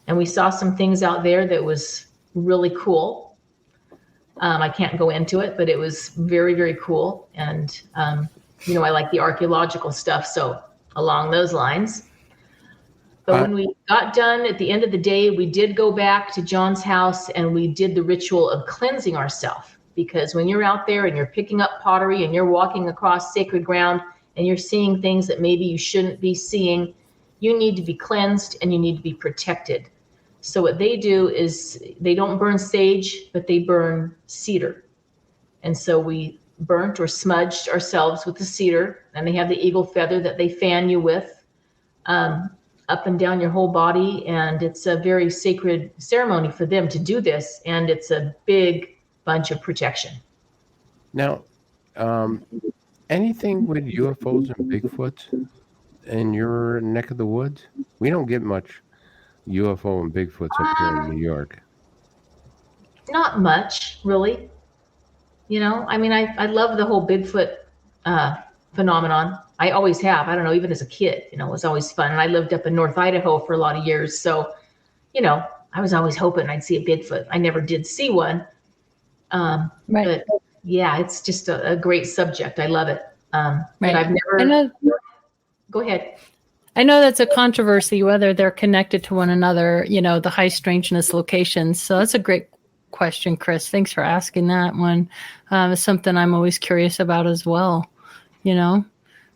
U: And we saw some things out there that was really cool. I can't go into it, but it was very, very cool. And, you know, I like the archaeological stuff. So along those lines. But when we got done at the end of the day, we did go back to John's house and we did the ritual of cleansing ourselves. Because when you're out there and you're picking up pottery and you're walking across sacred ground and you're seeing things that maybe you shouldn't be seeing, you need to be cleansed and you need to be protected. So what they do is they don't burn sage, but they burn cedar. And so we burnt or smudged ourselves with the cedar, and they have the eagle feather that they fan you with up and down your whole body. And it's a very sacred ceremony for them to do this. And it's a big bunch of protection.
D: Now, anything with UFOs and Bigfoots in your neck of the woods? We don't get much UFO and Bigfoots up here in New York.
U: Not much, really. You know, I mean, I love the whole Bigfoot phenomenon. I always have. I don't know, even as a kid, you know, it was always fun. And I lived up in North Idaho for a lot of years. So, you know, I was always hoping I'd see a Bigfoot. I never did see one. Right. But yeah, it's just a great subject. I love it. Right. But I've never. Go ahead.
B: I know that's a controversy whether they're connected to one another, you know, the high strangeness locations. So that's a great question, Chris. Thanks for asking that one. It's something I'm always curious about as well, you know.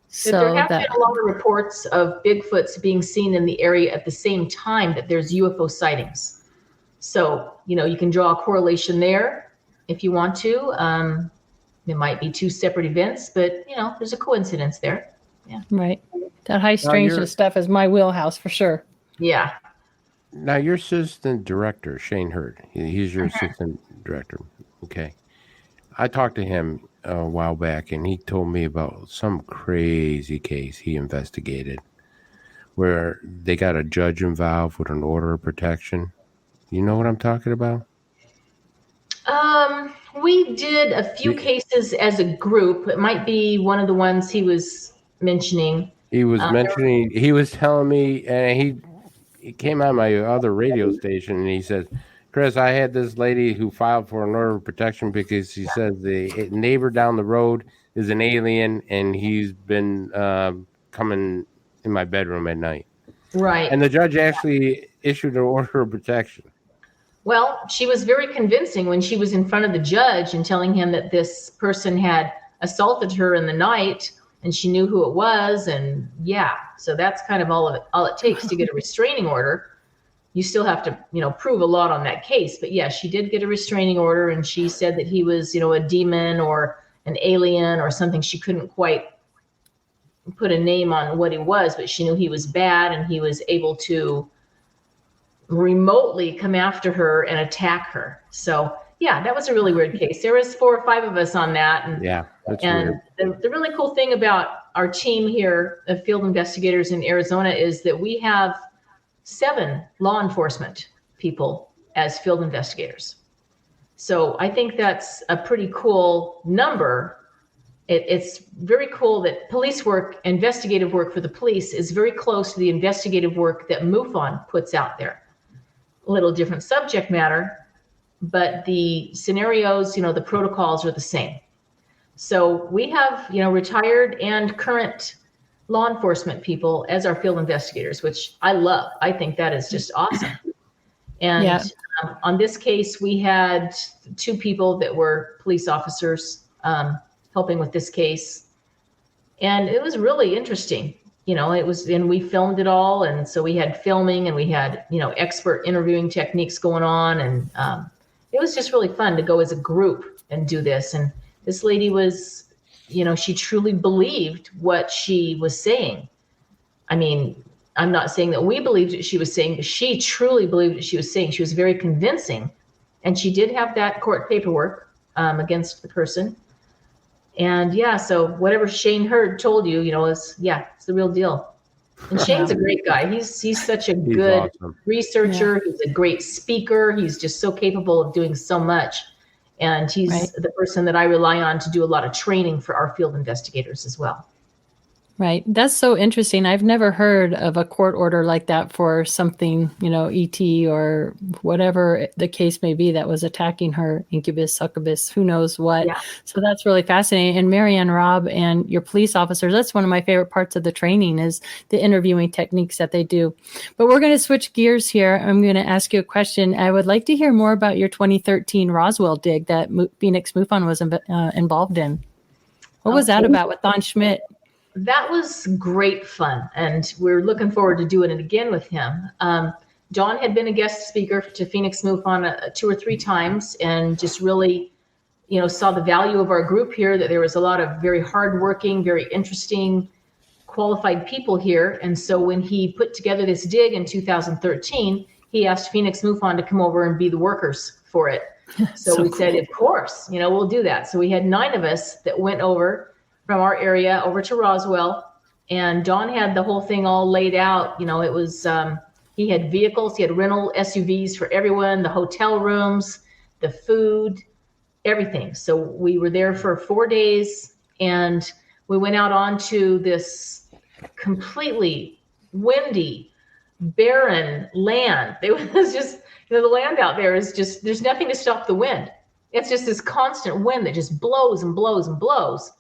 U: So there have been a lot of reports of Bigfoots being seen in the area at the same time that there's UFO sightings. So, you know, you can draw a correlation there if you want to. It might be two separate events, but, you know, there's a coincidence there. Yeah.
B: Right. That high strangeness stuff is my wheelhouse for sure.
U: Yeah.
D: Now, your assistant director, Shane Hurd, he's your assistant director. Okay. I talked to him a while back, and he told me about some crazy case he investigated where they got a judge involved with an order of protection. You know what I'm talking about?
U: We did a few cases as a group. It might be one of the ones he was mentioning.
D: He was mentioning, he was telling me, and he came on my other radio station, and he said, Chris, I had this lady who filed for an order of protection because she says the neighbor down the road is an alien, and he's been coming in my bedroom at night.
U: Right.
D: And the judge actually issued an order of protection.
U: Well, she was very convincing when she was in front of the judge and telling him that this person had assaulted her in the night, and she knew who it was. And yeah, so that's kind of all it takes to get a restraining order. You still have to, prove a lot on that case. But yeah, she did get a restraining order, and she said that he was, a demon or an alien or something. She couldn't quite put a name on what he was, but she knew he was bad, and he was able to remotely come after her and attack her. So yeah, that was a really weird case. There was 4 or 5 of us on that. And
D: yeah, that's
U: and
D: weird.
U: The really cool thing about our team here of field investigators in Arizona is that we have 7 law enforcement people as field investigators. So I think that's a pretty cool number. It's very cool that police work, investigative work for the police is very close to the investigative work that MUFON puts out there. A little different subject matter, but the scenarios, the protocols are the same. So we have, retired and current law enforcement people as our field investigators, which I love. I think that is just awesome. And on this case, we had 2 people that were police officers helping with this case. And it was really interesting. It was, and we filmed it all. And so we had filming, and we had, expert interviewing techniques going on. And it was just really fun to go as a group and do this. And this lady was, she truly believed what she was saying. I mean, I'm not saying that we believed what she was saying, but she truly believed what she was saying. She was very convincing. And she did have that court paperwork against the person. And yeah, so whatever Shane Hurd told you, it's the real deal. And Shane's a great guy. He's such a good researcher. He's a great speaker. He's just so capable of doing so much. And he's the person that I rely on to do a lot of training for our field investigators as well.
B: Right. That's so interesting. I've never heard of a court order like that for something, ET or whatever the case may be that was attacking her, incubus, succubus, who knows what. Yeah. So that's really fascinating. And Marianne, Rob, and your police officers, that's one of my favorite parts of the training is the interviewing techniques that they do. But we're going to switch gears here. I'm going to ask you a question. I would like to hear more about your 2013 Roswell dig that Phoenix MUFON was involved in. What was that about with Don Schmidt?
U: That was great fun, and we're looking forward to doing it again with him. Don had been a guest speaker to Phoenix MUFON 2 or 3 times, and just really, saw the value of our group here, that there was a lot of very hardworking, very interesting, qualified people here. And so when he put together this dig in 2013, he asked Phoenix MUFON to come over and be the workers for it. So we said, of course, we'll do that. So we had 9 of us that went over from our area over to Roswell, and Don had the whole thing all laid out. It was, he had vehicles, he had rental SUVs for everyone, the hotel rooms, the food, everything. So we were there for 4 days, and we went out onto this completely windy, barren land. It was just, the land out there is just, there's nothing to stop the wind. It's just this constant wind that just blows and blows and blows.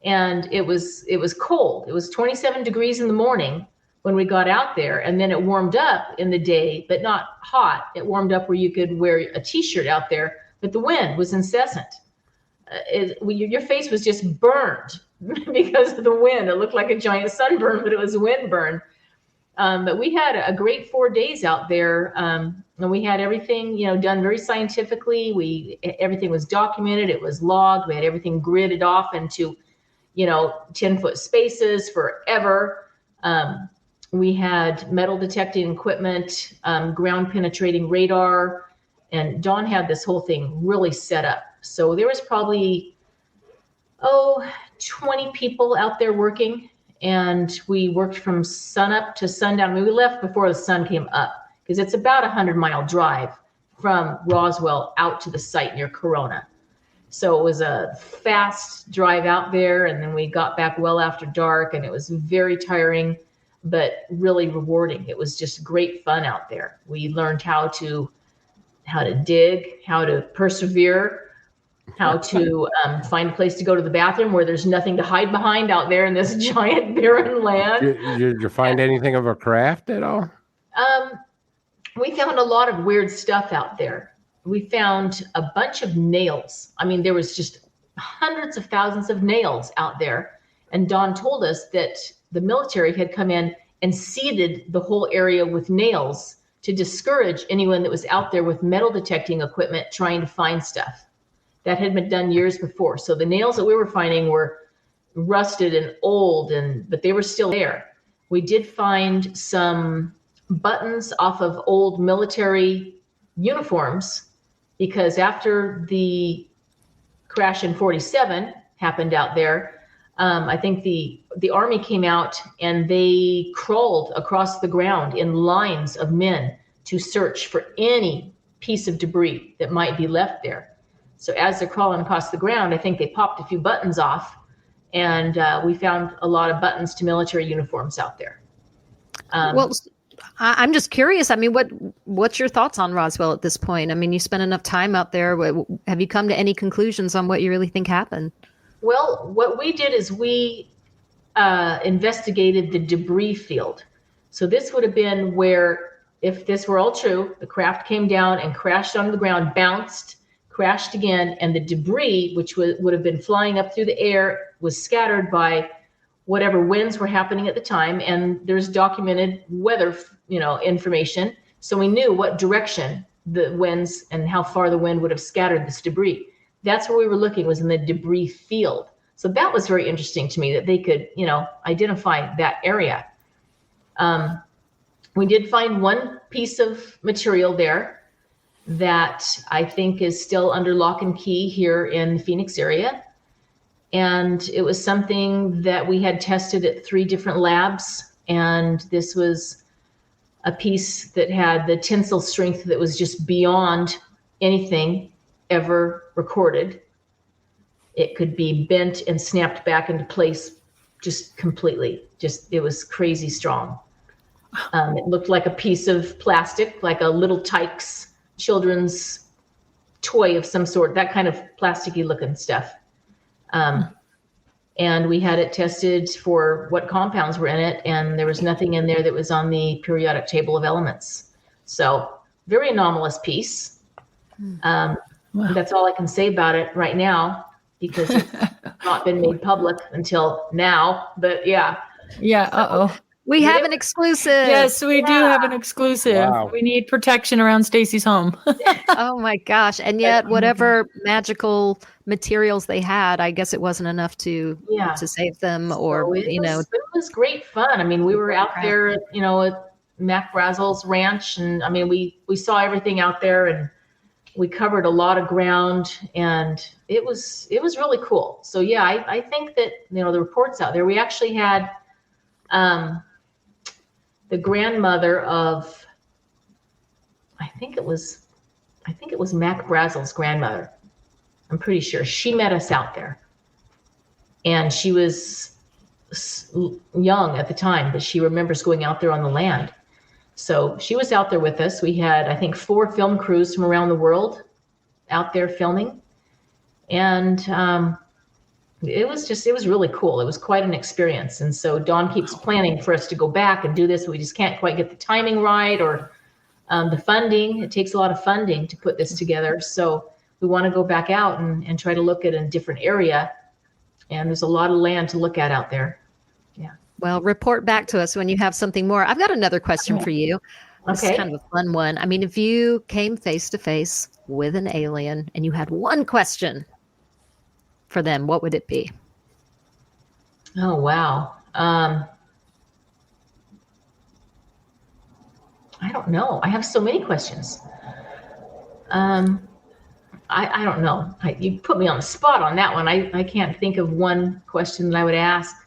U: And it was cold. It was 27 degrees in the morning when we got out there, and then it warmed up in the day, but not hot. It warmed up where you could wear a t-shirt out there, but the wind was incessant. Your face was just burned because of the wind. It looked like a giant sunburn, but it was a wind burn. But we had a great 4 days out there, and we had everything, done very scientifically. Everything was documented. It was logged. We had everything gridded off into 10-foot spaces forever. We had metal detecting equipment, ground penetrating radar, and Don had this whole thing really set up. So there was probably 20 people out there working, and we worked from sunup to sundown. I mean, we left before the sun came up because it's about 100-mile drive from Roswell out to the site near Corona. So it was a fast drive out there, and then we got back well after dark, and it was very tiring, but really rewarding. It was just great fun out there. We learned how to dig, how to persevere, how to find a place to go to the bathroom where there's nothing to hide behind out there in this giant barren land.
D: Did you find anything of a craft at all?
U: We found a lot of weird stuff out there. We found a bunch of nails. I mean, there was just hundreds of thousands of nails out there. And Don told us that the military had come in and seeded the whole area with nails to discourage anyone that was out there with metal detecting equipment trying to find stuff. That had been done years before. So the nails that we were finding were rusted and old, but they were still there. We did find some buttons off of old military uniforms, because after the crash in 47 happened out there, I think the Army came out and they crawled across the ground in lines of men to search for any piece of debris that might be left there. So as they're crawling across the ground, I think they popped a few buttons off, and we found a lot of buttons to military uniforms out there.
C: Well, I'm just curious. I mean, what's your thoughts on Roswell at this point? I mean, you spent enough time out there. Have you come to any conclusions on what you really think happened?
U: Well, what we did is we investigated the debris field. So this would have been where, if this were all true, the craft came down and crashed onto the ground, bounced, crashed again, and the debris, which would have been flying up through the air, was scattered by whatever winds were happening at the time. And there's documented weather, information. So we knew what direction the winds and how far the wind would have scattered this debris. That's where we were looking, was in the debris field. So that was very interesting to me that they could, identify that area. We did find one piece of material there that I think is still under lock and key here in the Phoenix area. And it was something that we had tested at 3 different labs. And this was a piece that had the tensile strength that was just beyond anything ever recorded. It could be bent and snapped back into place just completely. It was crazy strong. It looked like a piece of plastic, like a little Tykes children's toy of some sort, that kind of plasticky looking stuff. And we had it tested for what compounds were in it, and there was nothing in there that was on the periodic table of elements. So very anomalous piece. That's all I can say about it right now, because it's not been made public until now. But yeah.
C: We have an exclusive.
B: Yes, we do have an exclusive.
D: Wow.
B: We need protection around Stacey's home.
C: Oh my gosh. And yet whatever magical materials they had, I guess it wasn't enough to save them, or,
U: so it was great fun. I mean, we were out there, at Mac Brazel's ranch, and I mean, we saw everything out there, and we covered a lot of ground, and it was really cool. So yeah, I think that, the reports out there, we actually had, the grandmother of, I think it was Mac Brazel's grandmother. I'm pretty sure she met us out there, and she was young at the time, but she remembers going out there on the land. So she was out there with us. We had, I think, 4 film crews from around the world out there filming, and it was really cool. It was quite an experience. And so Dawn keeps planning for us to go back and do this. We just can't quite get the timing right, or the funding. It takes a lot of funding to put this together. So we want to go back out and try to look at a different area. And there's a lot of land to look at out there. Yeah.
C: Well, report back to us when you have something more. I've got another question for you. This is kind of a fun one. I mean, if you came face to face with an alien and you had one question for them, what would it be?
U: Oh, wow. I don't know. I have so many questions. I don't know. You put me on the spot on that one. I can't think of one question that I would ask.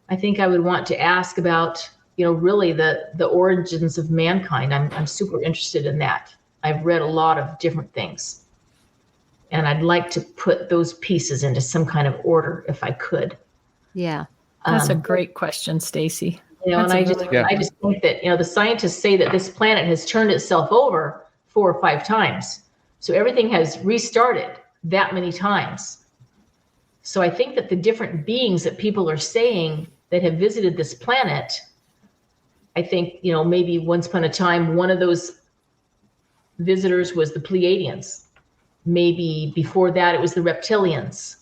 U: I think I would want to ask about, really the origins of mankind. I'm super interested in that. I've read a lot of different things, and I'd like to put those pieces into some kind of order if I could.
C: Yeah.
B: That's a great question, Stacey.
U: And I just think that, the scientists say that this planet has turned itself over 4 or 5 times. So everything has restarted that many times. So I think that the different beings that people are saying that have visited this planet, I think, maybe once upon a time, one of those visitors was the Pleiadians. Maybe before that, it was the reptilians.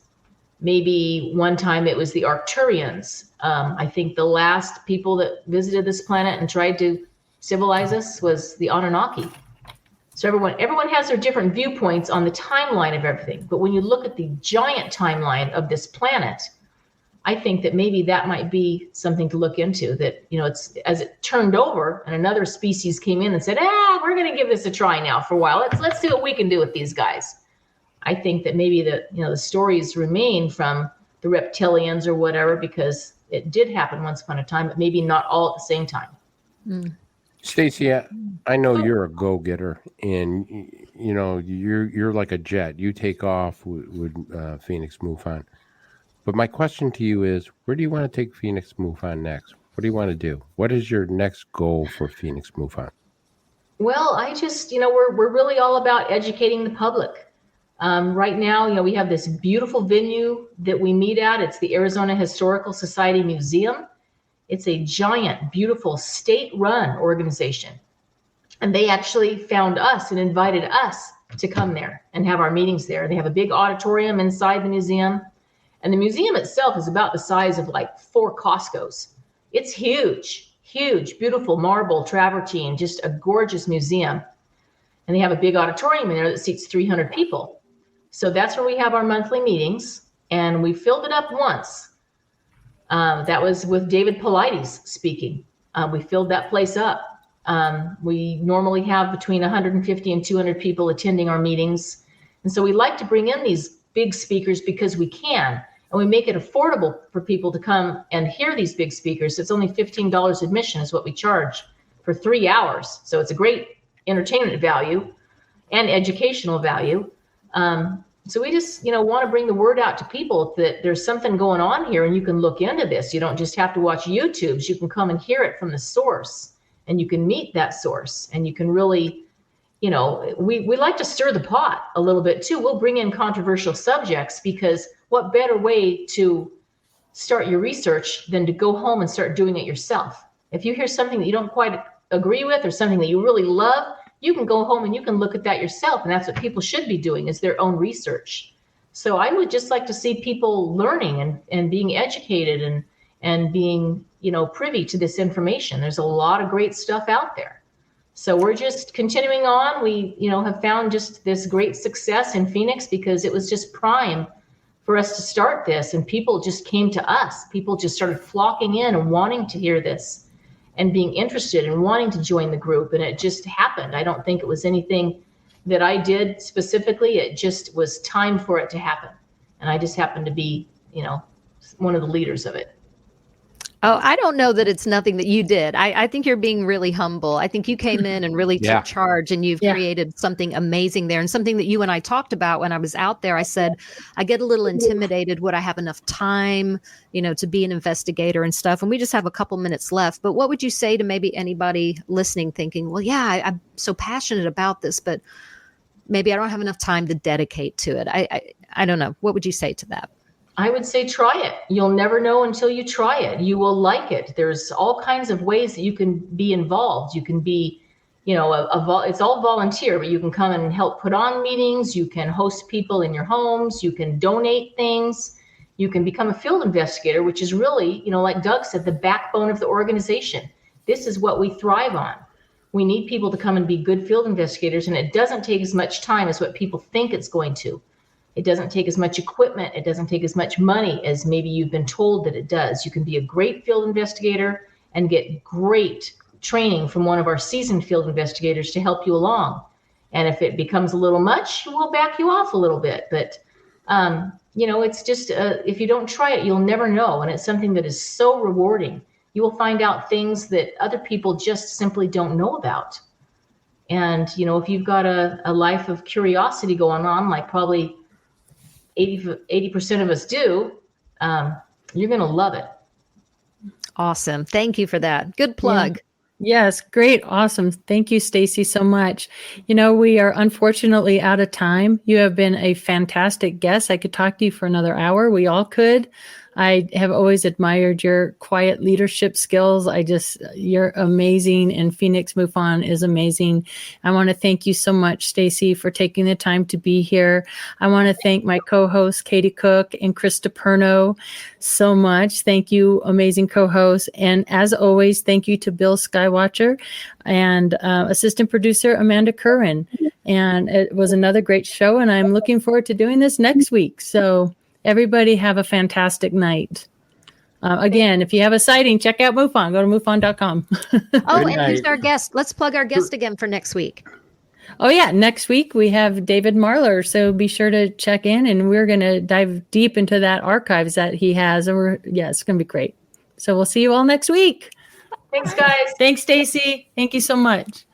U: Maybe one time it was the Arcturians. I think the last people that visited this planet and tried to civilize us was the Anunnaki. So everyone has their different viewpoints on the timeline of everything. But when you look at the giant timeline of this planet, I think that maybe that might be something to look into, that, it's as it turned over and another species came in and said, we're going to give this a try now for a while. Let's see what we can do with these guys. I think that maybe the stories remain from the reptilians or whatever, because it did happen once upon a time, but maybe not all at the same time.
D: Stacey, I know you're a go-getter, and you're like a jet. You take off with Phoenix MUFON. But my question to you is, where do you want to take Phoenix MUFON next? What do you want to do? What is your next goal for Phoenix MUFON?
U: Well, I just, we're really all about educating the public. Right now, we have this beautiful venue that we meet at. It's the Arizona Historical Society Museum. It's a giant, beautiful state-run organization. And they actually found us and invited us to come there and have our meetings there. They have a big auditorium inside the museum. And the museum itself is about the size of like 4 Costco's. It's huge, huge, beautiful marble travertine, just a gorgeous museum. And they have a big auditorium in there that seats 300 people. So that's where we have our monthly meetings, and we filled it up once. That was with David Paulides speaking. We filled that place up. We normally have between 150 and 200 people attending our meetings. And so we like to bring in these big speakers because we can, and we make it affordable for people to come and hear these big speakers. It's only $15 admission is what we charge for 3 hours. So it's a great entertainment value and educational value. So we just, want to bring the word out to people that there's something going on here and you can look into this. You don't just have to watch YouTubes. You can come and hear it from the source, and you can meet that source, and you can really, we like to stir the pot a little bit too. We'll bring in controversial subjects, because what better way to start your research than to go home and start doing it yourself? If you hear something that you don't quite agree with, or something that you really love, you can go home and you can look at that yourself. And that's what people should be doing, is their own research. So I would just like to see people learning and being educated and being, privy to this information. There's a lot of great stuff out there. So we're just continuing on. We, have found just this great success in Phoenix because it was just prime for us to start this. And people just came to us. People just started flocking in and wanting to hear this, and being interested and wanting to join the group. And it just happened. I don't think it was anything that I did specifically. It just was time for it to happen. And I just happened to be, one of the leaders of it.
C: Oh, I don't know that it's nothing that you did. I think you're being really humble. I think you came in and really took charge, and you've created something amazing there, and something that you and I talked about when I was out there. I said, I get a little intimidated. Would I have enough time, to be an investigator and stuff? And we just have a couple minutes left. But what would you say to maybe anybody listening thinking, well, yeah, I'm so passionate about this, but maybe I don't have enough time to dedicate to it. I don't know. What would you say to that?
U: I would say try it. You'll never know until you try it. You will like it. There's all kinds of ways that you can be involved. You can be, it's all volunteer, but you can come and help put on meetings. You can host people in your homes. You can donate things. You can become a field investigator, which is really, like Doug said, the backbone of the organization. This is what we thrive on. We need people to come and be good field investigators, and it doesn't take as much time as what people think it's going to. It doesn't take as much equipment. It doesn't take as much money as maybe you've been told that it does. You can be a great field investigator and get great training from one of our seasoned field investigators to help you along. And if it becomes a little much, we'll back you off a little bit. But, it's just, if you don't try it, you'll never know. And it's something that is so rewarding. You will find out things that other people just simply don't know about. And, if you've got a life of curiosity going on, like probably 80% of us do, you're going to love it.
C: Awesome. Thank you for that. Good plug.
B: Yeah. Yes, great. Awesome. Thank you, Stacey, so much. We are unfortunately out of time. You have been a fantastic guest. I could talk to you for another hour. We all could. I have always admired your quiet leadership skills. You're amazing, and Phoenix MUFON is amazing. I want to thank you so much, Stacey, for taking the time to be here. I want to thank my co-hosts, Katie Cook and Krista Perno, so much. Thank you, amazing co-hosts. And as always, thank you to Bill Skywatcher and assistant producer Amanda Curran. And it was another great show, and I'm looking forward to doing this next week. So everybody have a fantastic night. Again, if you have a sighting, check out MUFON. Go to MUFON.com.
C: Oh, and here's our guest. Let's plug our guest again for next week.
B: Oh, yeah. Next week, we have David Marler. So be sure to check in, and we're going to dive deep into that archives that he has. And it's going to be great. So we'll see you all next week.
U: Thanks, guys.
B: Thanks, Stacey. Thank you so much.